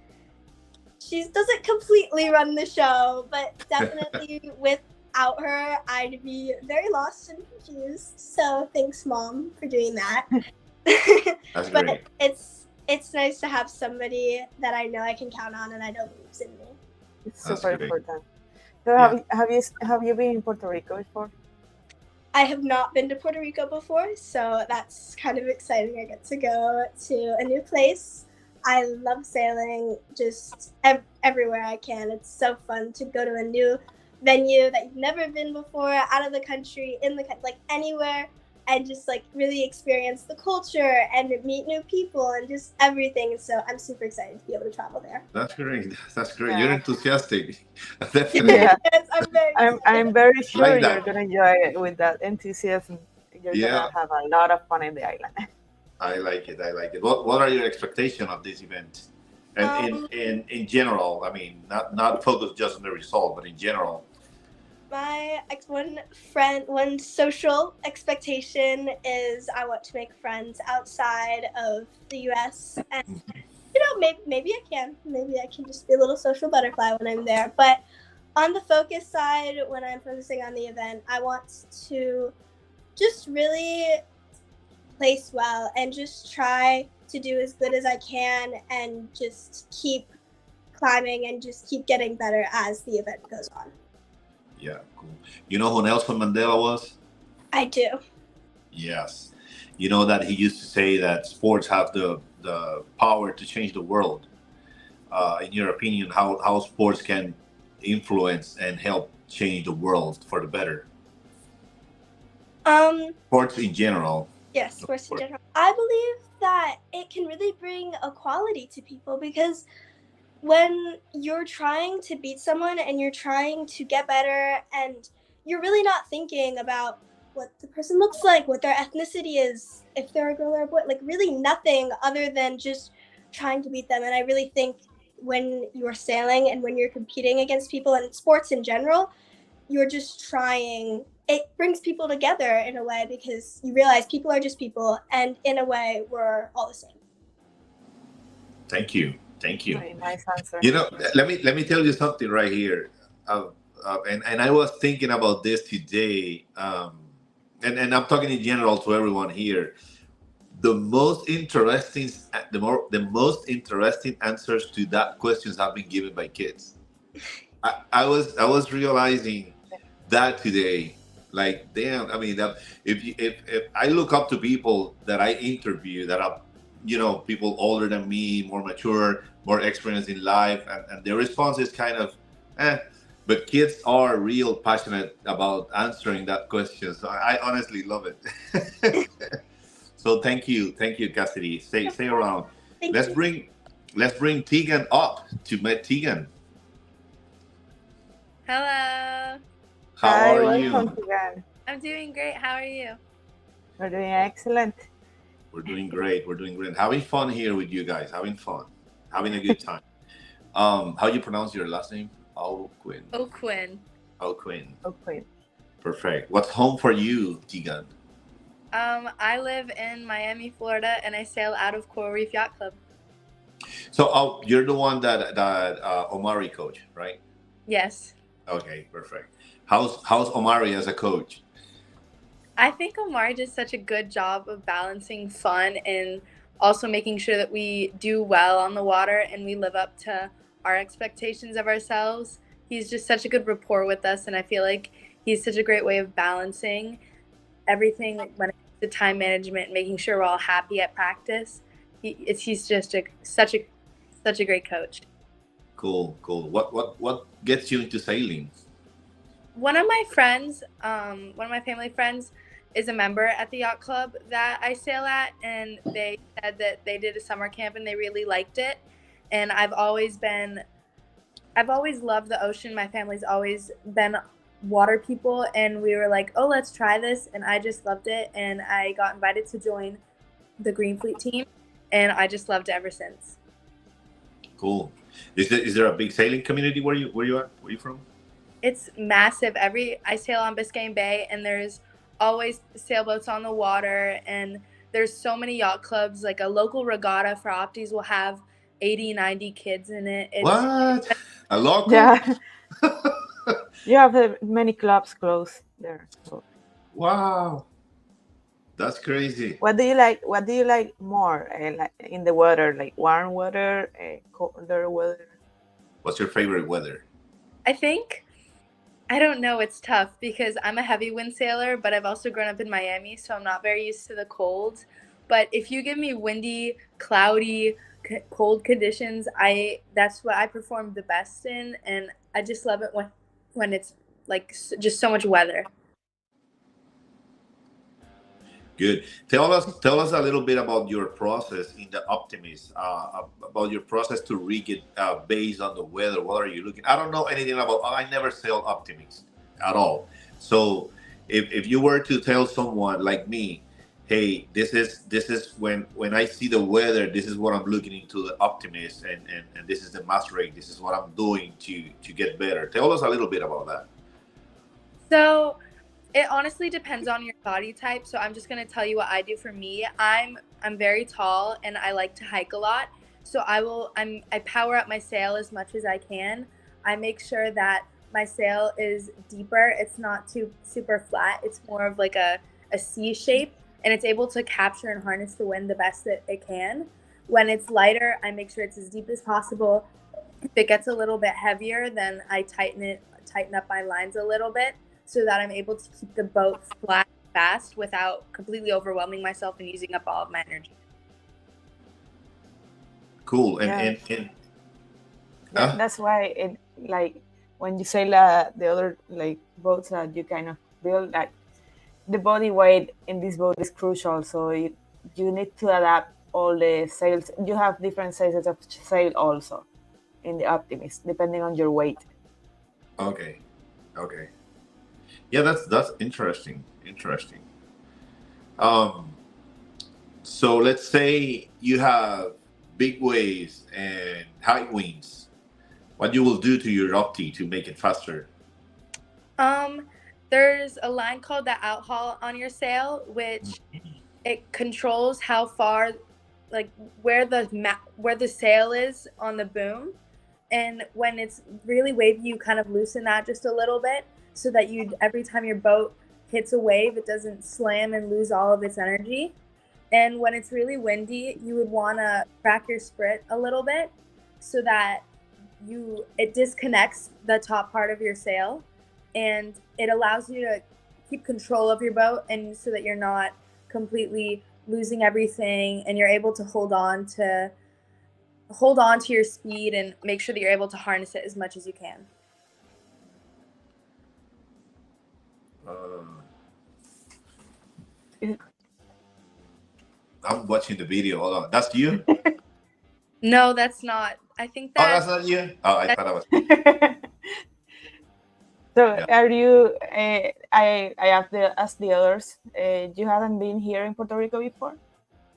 She doesn't completely run the show, but definitely without her, I'd be very lost and confused. So thanks, Mom, for doing that. That's but great. It's nice to have somebody that I know I can count on and I know believes in me. It's super important. So have you been in Puerto Rico before? I have not been to Puerto Rico before, so that's kind of exciting. I get to go to a new place. I love sailing just everywhere I can. It's so fun to go to a new venue that you've never been before, out of the country, in the like anywhere, and just like really experience the culture and meet new people and just everything. So I'm super excited to be able to travel there. That's great. That's great. You're Yeah. enthusiastic. Definitely. Yeah, Yes, I'm very I'm very sure Like you're that. gonna enjoy it with that enthusiasm. You're Yeah, gonna have a lot of fun in the island. I like it. I like it. What are your expectations of this event? And in general, I mean, not focused just on the result, but in general. one social expectation is I want to make friends outside of the U.S. and maybe I can just be a little social butterfly when I'm there. But on the focus side, when I'm focusing on the event, I want to just really place well and just try to do as good as I can and just keep climbing and just keep getting better as the event goes on. Yeah, cool. You know who Nelson Mandela was? I do. Yes. You know that he used to say that sports have the power to change the world. In your opinion, how sports can influence and help change the world for the better? Sports in general. Yes, sports in general. I believe that it can really bring equality to people because when you're trying to beat someone and you're trying to get better and you're really not thinking about what the person looks like, what their ethnicity is, if they're a girl or a boy, like really nothing other than just trying to beat them. And I really think when you're sailing and when you're competing against people and sports in general, you're just trying. It brings people together in a way because you realize people are just people, and in a way, we're all the same. Thank you. Thank you. Very nice answer. You know, let me tell you something right here. And I was thinking about this today, and I'm talking in general to everyone here. The most interesting answers to that questions have been given by kids. I was realizing that today. Like, damn, I mean, if I look up to people that I interview that are, people older than me, more mature, more experienced in life, and their response is kind of, but kids are real passionate about answering that question. So I honestly love it. So thank you, Cassidy. Stay around. Let's bring Tegan up to meet Tegan. Hello. How are you? Welcome, Tegan. I'm doing great. How are you? We're doing excellent. We're doing great. Having fun here with you guys. Having a good time. How you pronounce your last name? O'Quinn. O'Quinn. Perfect. What's home for you, Tegan? I live in Miami, Florida, and I sail out of Coral Reef Yacht Club. So you're the one that Omari coach, right? Yes. Okay, perfect. How's Omari as a coach? I think Omari does such a good job of balancing fun and also making sure that we do well on the water and we live up to our expectations of ourselves. He's just such a good rapport with us, and I feel like he's such a great way of balancing everything when it comes to time management and making sure we're all happy at practice. He's just such a great coach. Cool. What gets you into sailing? One of my friends, one of my family friends, is a member at the yacht club that I sail at, and they said that they did a summer camp and they really liked it. And I've always loved the ocean. My family's always been water people, and we were like, oh, let's try this, and I just loved it, and I got invited to join the Green Fleet team, and I just loved it ever since. Cool. Is there a big sailing community where you are? Where you from? It's massive. I sail on Biscayne Bay, and there's always sailboats on the water, and there's so many yacht clubs. Like a local regatta for Opties will have 80, 90 kids in it. What? A local? Yeah. You have many clubs close there. So. Wow. That's crazy. What do you like more like in the water? Like warm water, colder weather? What's your favorite weather? I don't know. It's tough because I'm a heavy wind sailor, but I've also grown up in Miami, so I'm not very used to the cold. But if you give me windy, cloudy, cold conditions, that's what I perform the best in, and I just love it when it's like just so much weather. Good. Tell us a little bit about your process in the Optimist. About your process to rig it based on the weather. What are you looking? I don't know anything about. I never sail Optimist at all. So if you were to tell someone like me, hey, this is when I see the weather, this is what I'm looking into the Optimist, and this is the mass rate. This is what I'm doing to get better. Tell us a little bit about that. So it honestly depends on your body type. So I'm just gonna tell you what I do for me. I'm very tall and I like to hike a lot. So I power up my sail as much as I can. I make sure that my sail is deeper. It's not too super flat. It's more of like a C shape, and it's able to capture and harness the wind the best that it can. When it's lighter, I make sure it's as deep as possible. If it gets a little bit heavier, then I tighten up my lines a little bit, so that I'm able to keep the boat flat fast without completely overwhelming myself and using up all of my energy. Cool. That's why it, like, when you say the other like boats that you kind of build, like the body weight in this boat is crucial. So you need to adapt all the sails. You have different sizes of sail also in the Optimist, depending on your weight. Okay. Yeah, that's interesting. So let's say you have big waves and high winds. What you will do to your Opti to make it faster? There's a line called the outhaul on your sail, which it controls how far, like where the sail is on the boom. And when it's really wavy, you kind of loosen that just a little bit, so that every time your boat hits a wave, it doesn't slam and lose all of its energy. And when it's really windy, you would want to crack your sprit a little bit, so that it disconnects the top part of your sail, and it allows you to keep control of your boat, and so that you're not completely losing everything, and you're able to hold on to your speed and make sure that you're able to harness it as much as you can. I'm watching the video. Hold on. That's you? No, that's not. I think that. Oh, that's not you? Oh, I thought I was. So Yeah. are you? I have to ask the others. You haven't been here in Puerto Rico before?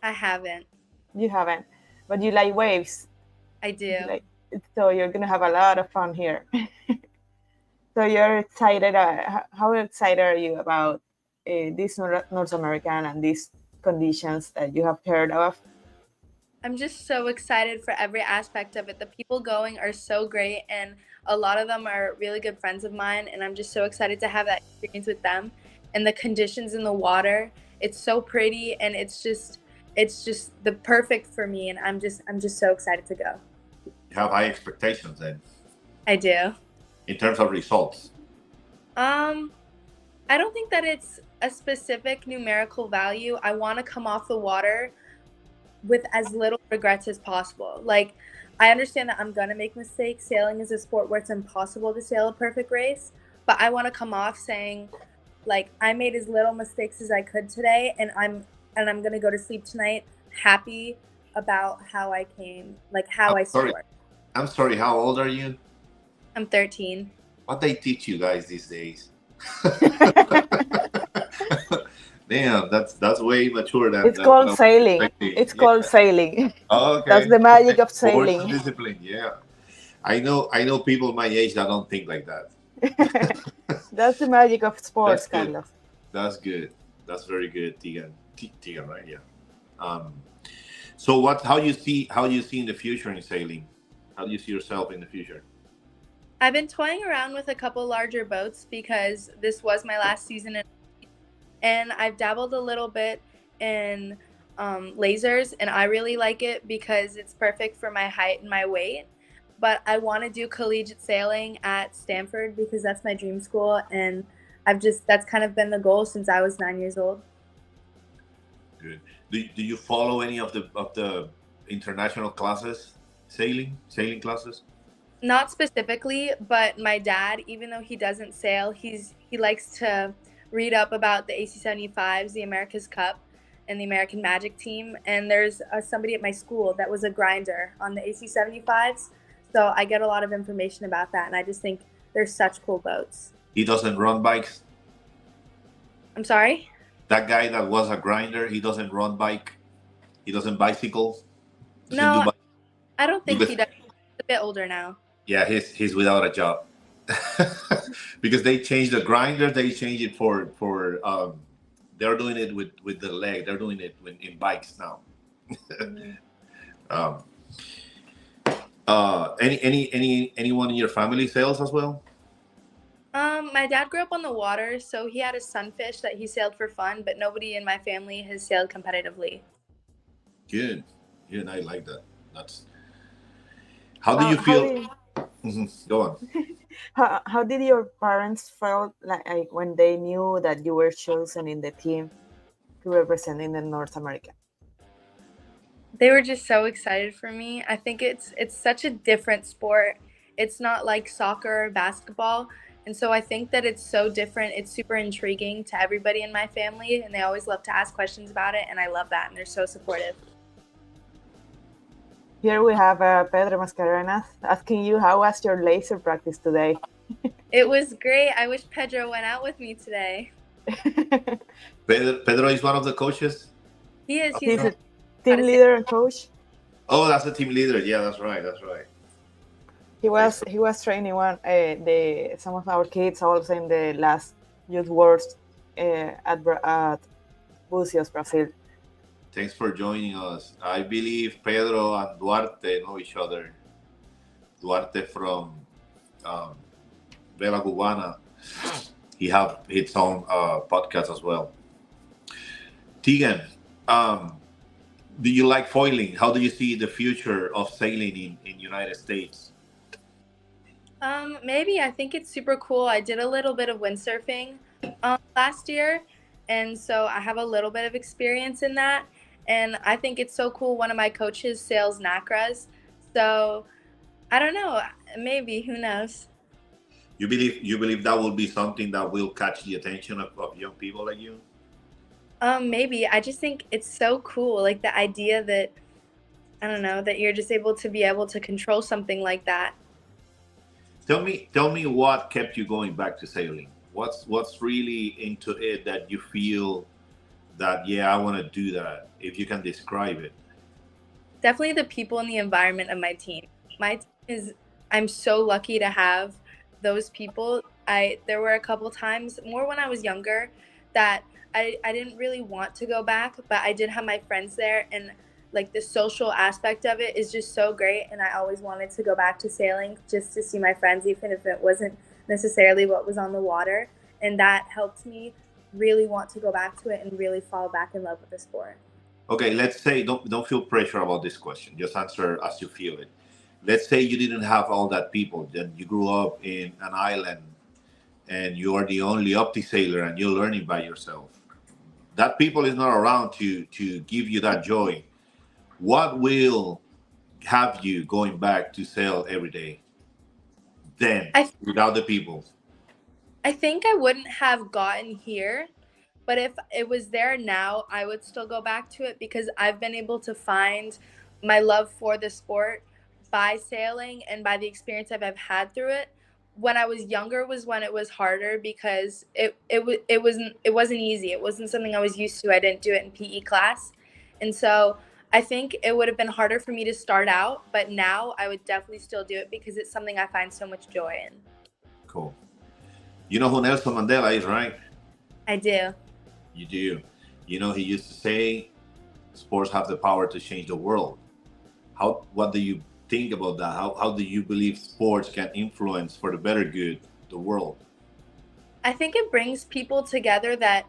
I haven't. You haven't, but you like waves. I do. So you're gonna have a lot of fun here. So you're excited. How excited are you about this North American and these conditions that you have heard of? I'm just so excited for every aspect of it. The people going are so great, and a lot of them are really good friends of mine, and I'm just so excited to have that experience with them. And the conditions in the water, it's so pretty, and it's just the perfect for me, and I'm just so excited to go. You have high expectations then, I do. in terms of results. I don't think that it's a specific numerical value. I want to come off the water with as little regrets as possible. Like, I understand that I'm gonna make mistakes. Sailing is a sport where it's impossible to sail a perfect race, but I want to come off saying, like, I made as little mistakes as I could today, and I'm gonna go to sleep tonight happy about how I came, like how I scored. I'm sorry, how old are you? I'm 13. What they teach you guys these days? Damn, that's way mature than. It's called sailing. It's called sailing. Oh, okay. That's the magic of sailing. Force discipline, yeah. I know people my age that don't think like that. That's the magic of sports, That's good. Carlos. That's good. That's very good, Tegan. Tegan, right? Yeah. So how you see in the future in sailing? How do you see yourself in the future? I've been toying around with a couple larger boats because this was my last season, and I've dabbled a little bit in lasers, and I really like it because it's perfect for my height and my weight. But I want to do collegiate sailing at Stanford because that's my dream school, and that's kind of been the goal since I was 9 years old. Good. Do you follow any of the international classes, sailing classes? Not specifically, but my dad, even though he doesn't sail, he likes to read up about the AC-75s, the America's Cup, and the American Magic team. And there's somebody at my school that was a grinder on the AC-75s, so I get a lot of information about that, and I just think they're such cool boats. He doesn't run bikes? I'm sorry? That guy that was a grinder, he doesn't run bike? He doesn't bicycle? Doesn't No, do bike? I don't think Because- he does. He's a bit older now. Yeah, he's without a job. Because they changed the grinder, they changed it for they're doing it with the leg. They're doing it in bikes now. Anyone in your family sails as well? My dad grew up on the water, so he had a sunfish that he sailed for fun, but nobody in my family has sailed competitively. Good. I like that. That's. How do you feel? Go on. How did your parents feel like when they knew that you were chosen in the team to represent in the North America? They were just so excited for me. I think it's such a different sport. It's not like soccer or basketball. And so I think that it's so different. It's super intriguing to everybody in my family, and they always love to ask questions about it, and I love that, and they're so supportive. Here we have Pedro Mascarenas asking you, how was your laser practice today? It was great. I wish Pedro went out with me today. Pedro is one of the coaches? He is. He's a team leader and coach. Oh, that's the team leader. Yeah, that's right. He was training some of our kids also in the last Youth Wars at Bucios, Brazil. Thanks for joining us. I believe Pedro and Duarte know each other. Duarte from Vela Cubana. He have his own podcast as well. Tegan, do you like foiling? How do you see the future of sailing in United States? Maybe. I think it's super cool. I did a little bit of windsurfing last year, and so I have a little bit of experience in that. And I think it's so cool. One of my coaches sails NACRAs, so I don't know. Maybe, who knows? You believe that will be something that will catch the attention of young people like you? Maybe. I just think it's so cool. Like the idea that, I don't know, that you're just able to control something like that. Tell me what kept you going back to sailing? What's really into it that you feel that, yeah, I want to do that, if you can describe it? Definitely the people and the environment of my team. My team I'm so lucky to have those people. There were a couple times, more when I was younger, that I didn't really want to go back, but I did have my friends there, and like the social aspect of it is just so great, and I always wanted to go back to sailing just to see my friends, even if it wasn't necessarily what was on the water, and that helped me really want to go back to it and really fall back in love with the sport. Okay, let's say, don't feel pressure about this question, just answer as you feel it. Let's say you didn't have all that people, that you grew up in an island and you are the only Opti sailor and you're learning by yourself. That people is not around to give you that joy. What will have you going back to sail every day then, without the people? I think I wouldn't have gotten here, but if it was there now, I would still go back to it, because I've been able to find my love for the sport by sailing and by the experience I've had through it. When I was younger was when it was harder, because it wasn't easy. It wasn't something I was used to. I didn't do it in PE class. And so I think it would have been harder for me to start out, but now I would definitely still do it because it's something I find so much joy in. Cool. You know who Nelson Mandela is, right? I do. You do. You know, he used to say, sports have the power to change the world. What do you think about that? How do you believe sports can influence for the better good the world? I think it brings people together that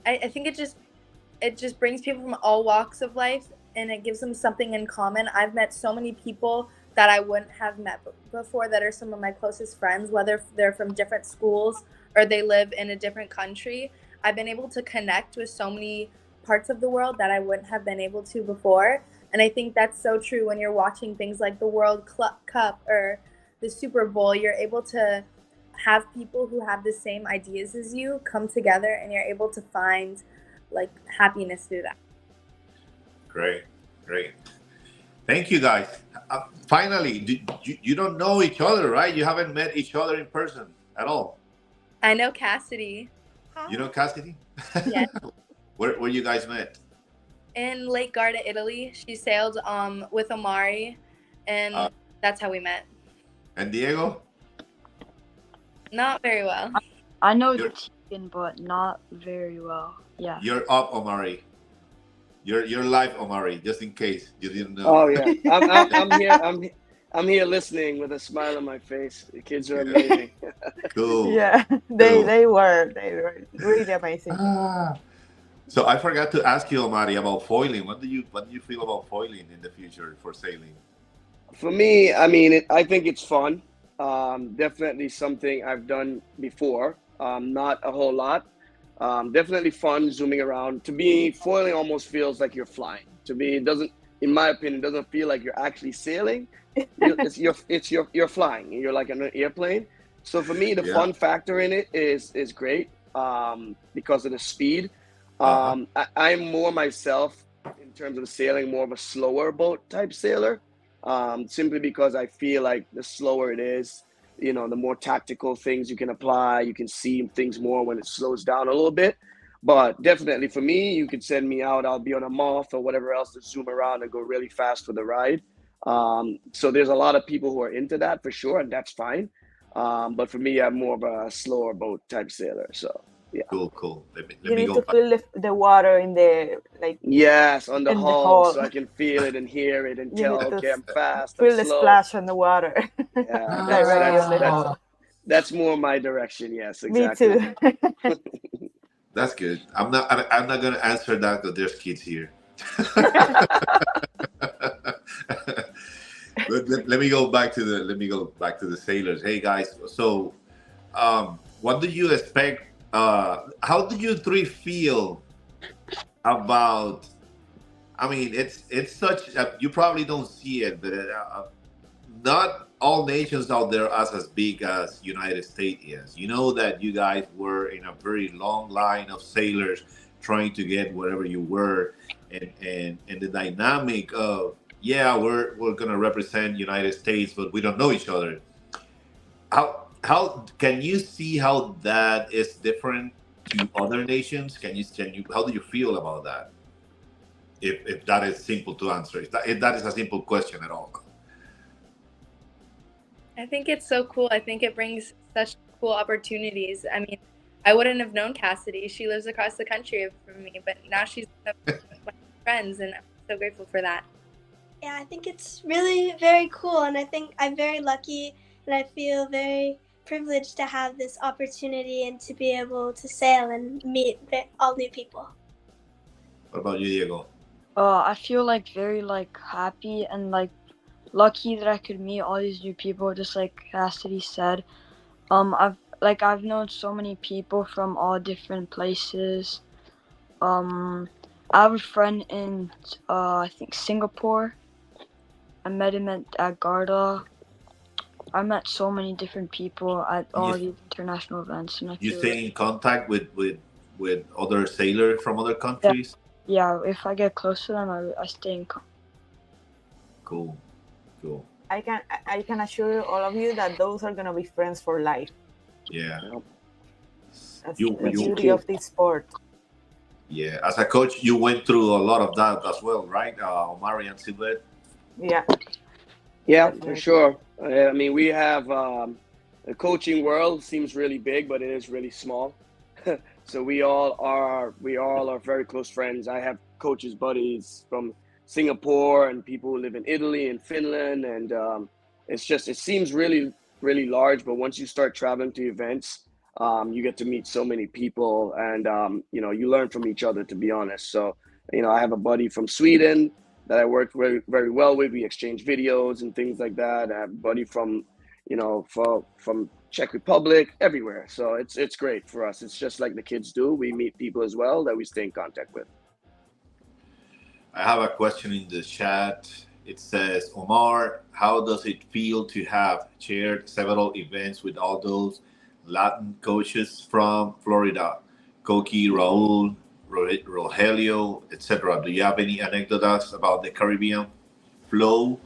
I think it just brings people from all walks of life, and it gives them something in common. I've met so many people that I wouldn't have met before that are some of my closest friends, whether they're from different schools or they live in a different country. I've been able to connect with so many parts of the world that I wouldn't have been able to before. And I think that's so true when you're watching things like the World Cup or the Super Bowl. You're able to have people who have the same ideas as you come together, and you're able to find like happiness through that. Great. Thank you, guys. Finally, you don't know each other, right? You haven't met each other in person at all. I know Cassidy. You know Cassidy? Yes. Where you guys met? In Lake Garda, Italy. She sailed with Omari, and that's how we met. And Diego? Not very well. I know Tegan, but not very well. Yeah. You're up, Omari. You're live, Omari, just in case you didn't know. Oh yeah, I'm here. I'm here listening with a smile on my face. The kids are amazing. Cool. Yeah, they were really amazing. So I forgot to ask you, Omari, about foiling. What do you feel about foiling in the future for sailing? For me, I mean, I think it's fun. Definitely something I've done before. Not a whole lot. Definitely fun zooming around. To me, foiling almost feels like you're flying. To me, it doesn't, in my opinion, it doesn't feel like you're actually sailing. You're flying. You're like on an airplane. So for me, the fun factor in it is great because of the speed. I'm more myself in terms of sailing, more of a slower boat type sailor. Simply because I feel like the slower it is, the more tactical things you can apply, you can see things more when it slows down a little bit. But definitely for me, you could send me out, I'll be on a moth or whatever else to zoom around and go really fast for the ride. So there's a lot of people who are into that for sure, and that's fine. But for me, I'm more of a slower boat type sailor. So yeah. Cool. Let You me need go to back. feel the water in the Yes, on the in the hull, hull. so I can feel it and hear it and You tell, need to okay, I'm fast, feel I'm the slow. splash on the water. Yeah, Directly on the hull. that's more my direction. Yes, Me exactly. too. That's good. I'm not gonna answer that because there's kids here. But let me go back to the sailors. Hey guys, so what do you expect? How do you three feel about? I mean, it's such you probably don't see it, but not all nations out there are as big as United States is. You know that you guys were in a very long line of sailors trying to get wherever you were, and the dynamic of we're gonna represent United States, but we don't know each other. How can you see how that is different to other nations? Can you how do you feel about that? If that is simple to answer, if that is a simple question at all. I think it's so cool. I think it brings such cool opportunities. I mean, I wouldn't have known Cassidy. She lives across the country from me, but now she's one of my friends, and I'm so grateful for that. Yeah, I think it's really very cool, and I think I'm very lucky, and I feel very privileged to have this opportunity and to be able to sail and meet all new people. What about you, Diego? I feel like very happy and lucky that I could meet all these new people, just like Cassidy said. I've known so many people from all different places. I have a friend in I think Singapore. I met him at Garda. I met so many different people at all these international events, and you stay in contact with other sailors from other countries. Yeah, if I get close to them, I stay in contact. Cool. I can assure all of you that those are gonna be friends for life. Yeah. That's the beauty of this sport. Yeah, as a coach, you went through a lot of that as well, right, Omari and Silvet? Yeah. Yeah, for sure. I mean, we have the coaching world seems really big, but it is really small. So we all are very close friends. I have coaches buddies from Singapore and people who live in Italy and Finland, and it seems really, really large. But once you start traveling to events, you get to meet so many people, and you learn from each other, to be honest. So I have a buddy from Sweden that I worked very, very well with. We exchange videos and things like that. I have a buddy from Czech Republic, everywhere. So it's great for us. It's just like the kids do. We meet people as well that we stay in contact with. I have a question in the chat. It says, Omar, how does it feel to have chaired several events with all those Latin coaches from Florida? Coqui, Raul, Rogelio, etc. Do you have any anecdotes about the Caribbean flow?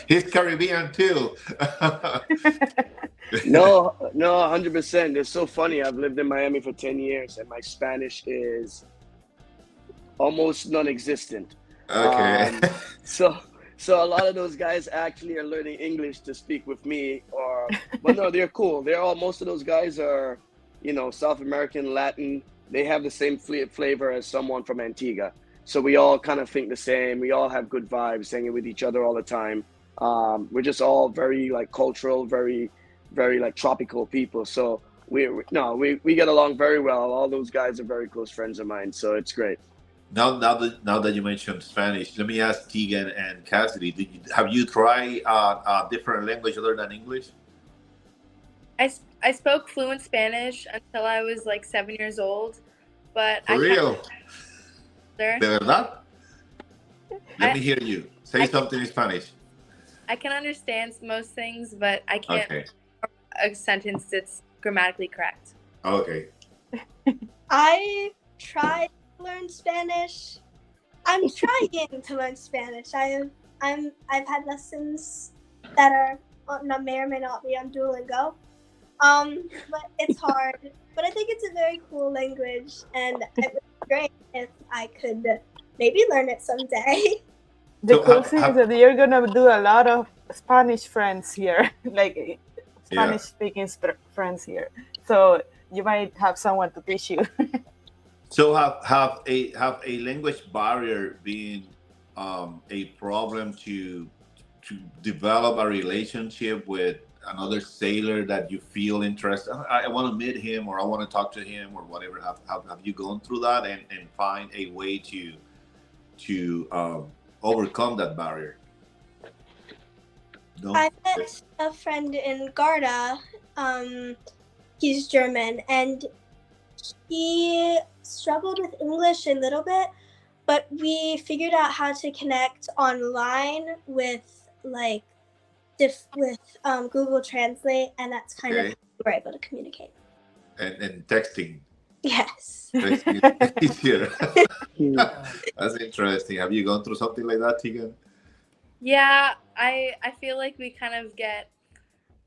He's Caribbean too. No, 100%. It's so funny. I've lived in Miami for 10 years and my Spanish is almost non-existent. Okay. So a lot of those guys actually are learning English to speak with me, but no, they're cool. Most of those guys are, South American, Latin. They have the same flavor as someone from Antigua. So we all kind of think the same. We all have good vibes, hanging with each other all the time. We're just all very like cultural, very, very like tropical people. So we get along very well. All those guys are very close friends of mine. So it's great. Now that you mentioned Spanish, let me ask Tegan and Cassidy: have you tried a different language other than English? I spoke fluent Spanish until I was like 7 years old, but For real? ¿De verdad? Let me hear you. Say something in Spanish. I can understand most things, but I can't a sentence that's grammatically correct. Okay. I tried to learn Spanish. I'm trying to learn Spanish. I've had lessons that are may or may not be on Duolingo. But it's hard. But I think it's a very cool language, and it would be great if I could maybe learn it someday. The cool thing is that you're gonna do a lot of Spanish friends here, like Spanish-speaking friends here. So you might have someone to teach you. So have a language barrier been a problem to develop a relationship with another sailor that you feel interested? I want to meet him, or I want to talk to him, or whatever. Have you gone through that and find a way to overcome that barrier? No? I met a friend in Garda. He's German, and he struggled with English a little bit, but we figured out how to connect online with Google Translate, and that's kind of how we're able to communicate. And texting. Yes. Texting is easier. That's interesting. Have you gone through something like that, Tegan? Yeah, I feel like we kind of get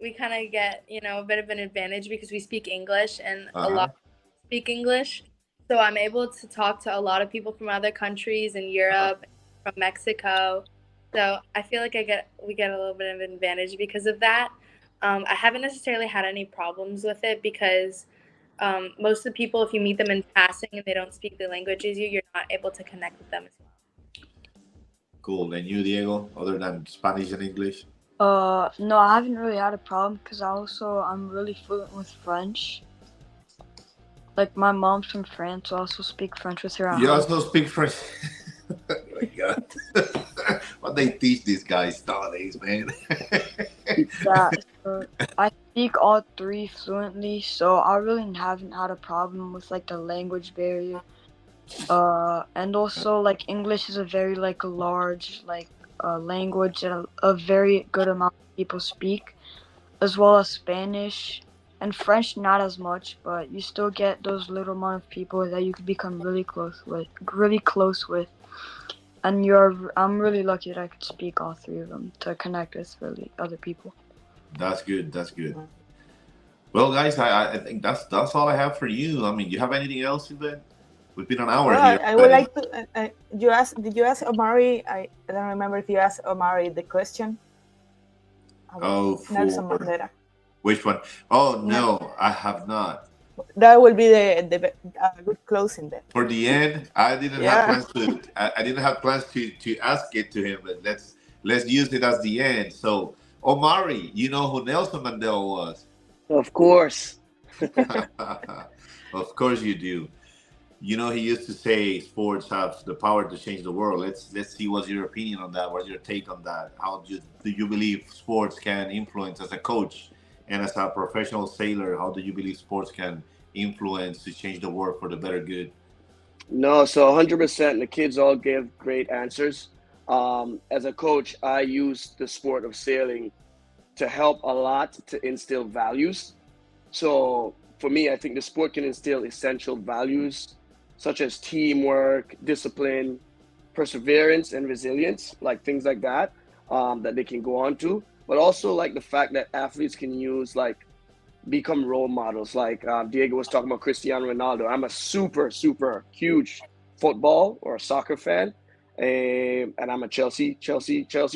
a bit of an advantage because we speak English, and a lot of people speak English. So I'm able to talk to a lot of people from other countries in Europe, from Mexico. So I feel like we get a little bit of an advantage because of that. I haven't necessarily had any problems with it because most of the people, if you meet them in passing and they don't speak the language as you're not able to connect with them as well. Cool. And you, Diego, other than Spanish and English? No, I haven't really had a problem because I'm really fluent with French. Like my mom's from France, so I also speak French with her. You also speak French? Oh my God. What they teach these guys nowadays, man. So I speak all three fluently, so I really haven't had a problem with like the language barrier. And also like English is a very like large language that a very good amount of people speak, as well as Spanish and French, not as much, but you still get those little amount of people that you could become really close with. And I'm really lucky that I could speak all three of them to connect with really other people. That's good. Well, guys, I think that's all I have for you. I mean, you have anything else in there? We've been an hour here. I would like to. Did you ask Omari? I don't remember if you asked Omari the question. Nelson Mandela. Which one? Oh no, I have not. That will be the good closing then. For the end, I didn't have plans I didn't have plans to ask it to him, but let's use it as the end. So, Omari, you know who Nelson Mandela was? Of course. Of course you do. You know, he used to say sports have the power to change the world. Let's see what's your opinion on that. What's your take on that? How do you believe sports can influence as a coach and as a professional sailor? How do you believe sports can influence to change the world for the better good? No, so 100%. The kids all give great answers. As a coach, I use the sport of sailing to help a lot to instill values. So for me, I think the sport can instill essential values such as teamwork, discipline, perseverance, and resilience, like things like that, that they can go on to. But also like the fact that athletes can use become role models. Like Diego was talking about Cristiano Ronaldo. I'm a super huge football or soccer fan, and I'm a Chelsea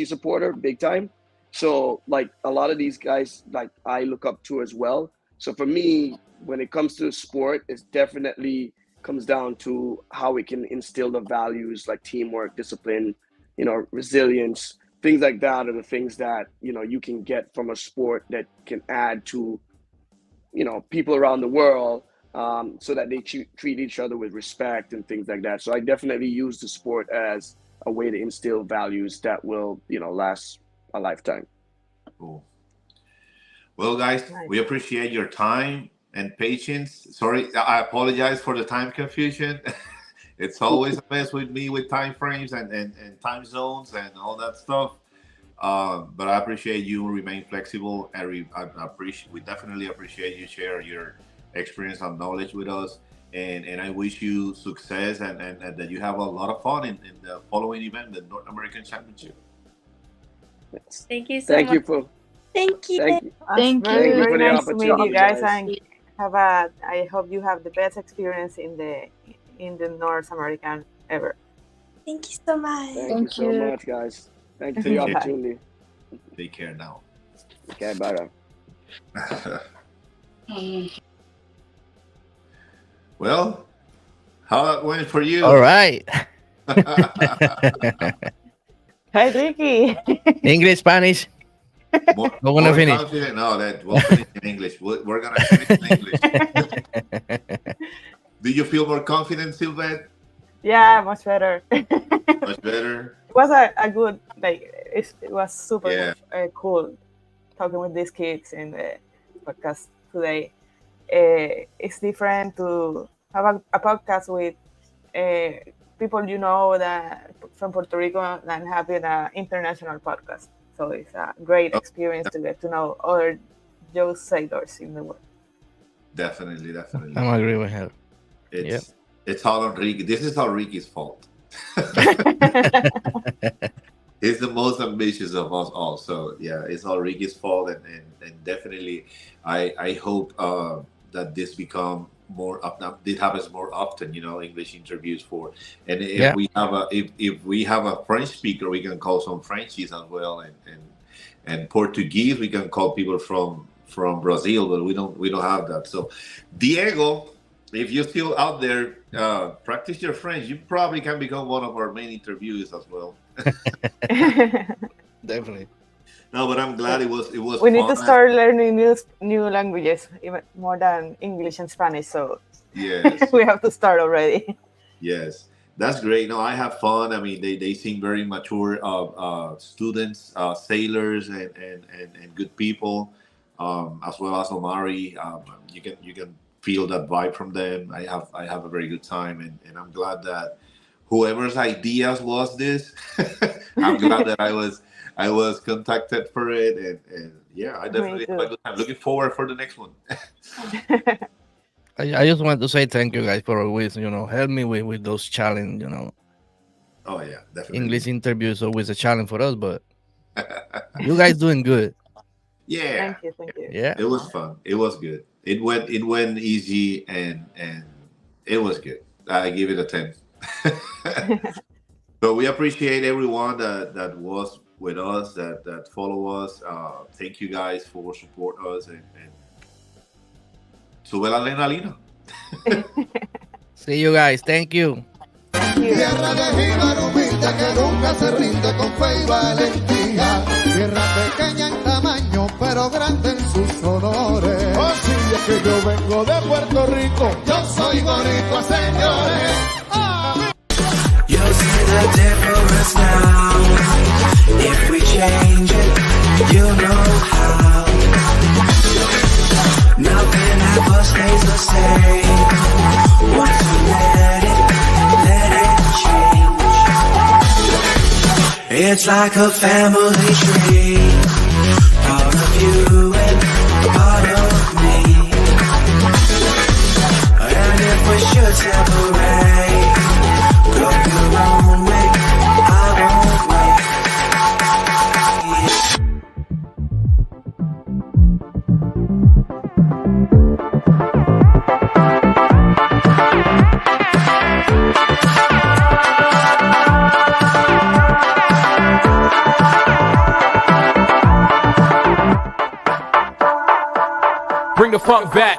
supporter, big time. So like a lot of these guys, like I look up to as well. So for me, when it comes to sport, it definitely comes down to how we can instill the values like teamwork, discipline, resilience, things like that are the things that, you can get from a sport that can add to, people around the world, so that they treat each other with respect and things like that. So I definitely use the sport as a way to instill values that will, last a lifetime. Cool. Well, guys, we appreciate your time and patience. Sorry, I apologize for the time confusion. It's always a mess with me with time frames and time zones and all that stuff. But I appreciate you remain flexible. We definitely appreciate you share your experience and knowledge with us. And I wish you success and that you have a lot of fun in the following event, the North American Championship. Thank you so much. Thank you. Thank you. Very nice to meet you guys, guys. and I hope you have the best experience in the North American ever. Thank you so much. Thank you so much, guys. Thank you for the opportunity. Take care now. Okay, bye. Well, how that went for you? All right. Hi, Ricky. English, Spanish. We're gonna finish. No, we'll finish in English. We're gonna finish in English. Do you feel more confident, Sylvette? Yeah, much better. Much better. It was a good, it was super cool talking with these kids in the podcast today. It's different to have a podcast with people that from Puerto Rico than having an international podcast. So it's a great experience to get to know other Joe sailors in the world. Definitely. I'm agree with her. It's all on Ricky. This is all Ricky's fault. He's the most ambitious of us all. So yeah, it's all Ricky's fault, and definitely, I hope that this become more up. This happens more often. English interviews for, and if we have a French speaker, we can call some Frenchies as well, and Portuguese we can call people from Brazil, but we don't have that. So Diego, if you're still out there, practice your French. You probably can become one of our main interviewees as well. Definitely. No, but I'm glad it was. We need to start learning new languages, even more than English and Spanish. So yes, we have to start already. Yes, that's great. No, I have fun. I mean, they seem very mature students, sailors, and good people, as well as Omari. You can feel that vibe from them. I have a very good time, and I'm glad that whoever's ideas was this, I'm glad that I was contacted for it, and yeah, I definitely had a good time. Looking forward for the next one. I just want to say thank you guys for always, help me with those challenges, Oh yeah, definitely. English interviews always a challenge for us, but you guys doing good. Yeah. Thank you. Yeah. It was fun. It was good. It went easy and it was good. I give it a 10. So we appreciate everyone that was with us, that follow us. Thank you guys for support us and sube la adrenalina. See you guys. Thank you. Tierra de jíbaro humilde que nunca se rinde con fe y valentía. Tierra pequeña en tamaño, pero grande en sus honores. Así es que yo vengo de Puerto Rico. Yo soy boricua, señores. You'll see the difference now. If we change it, you'll know how. Nothing ever stays the same. Once we let it It's like a family tree, part of you and part of me. And if we should separate, go your own way, I won't wait. Bring the funk back.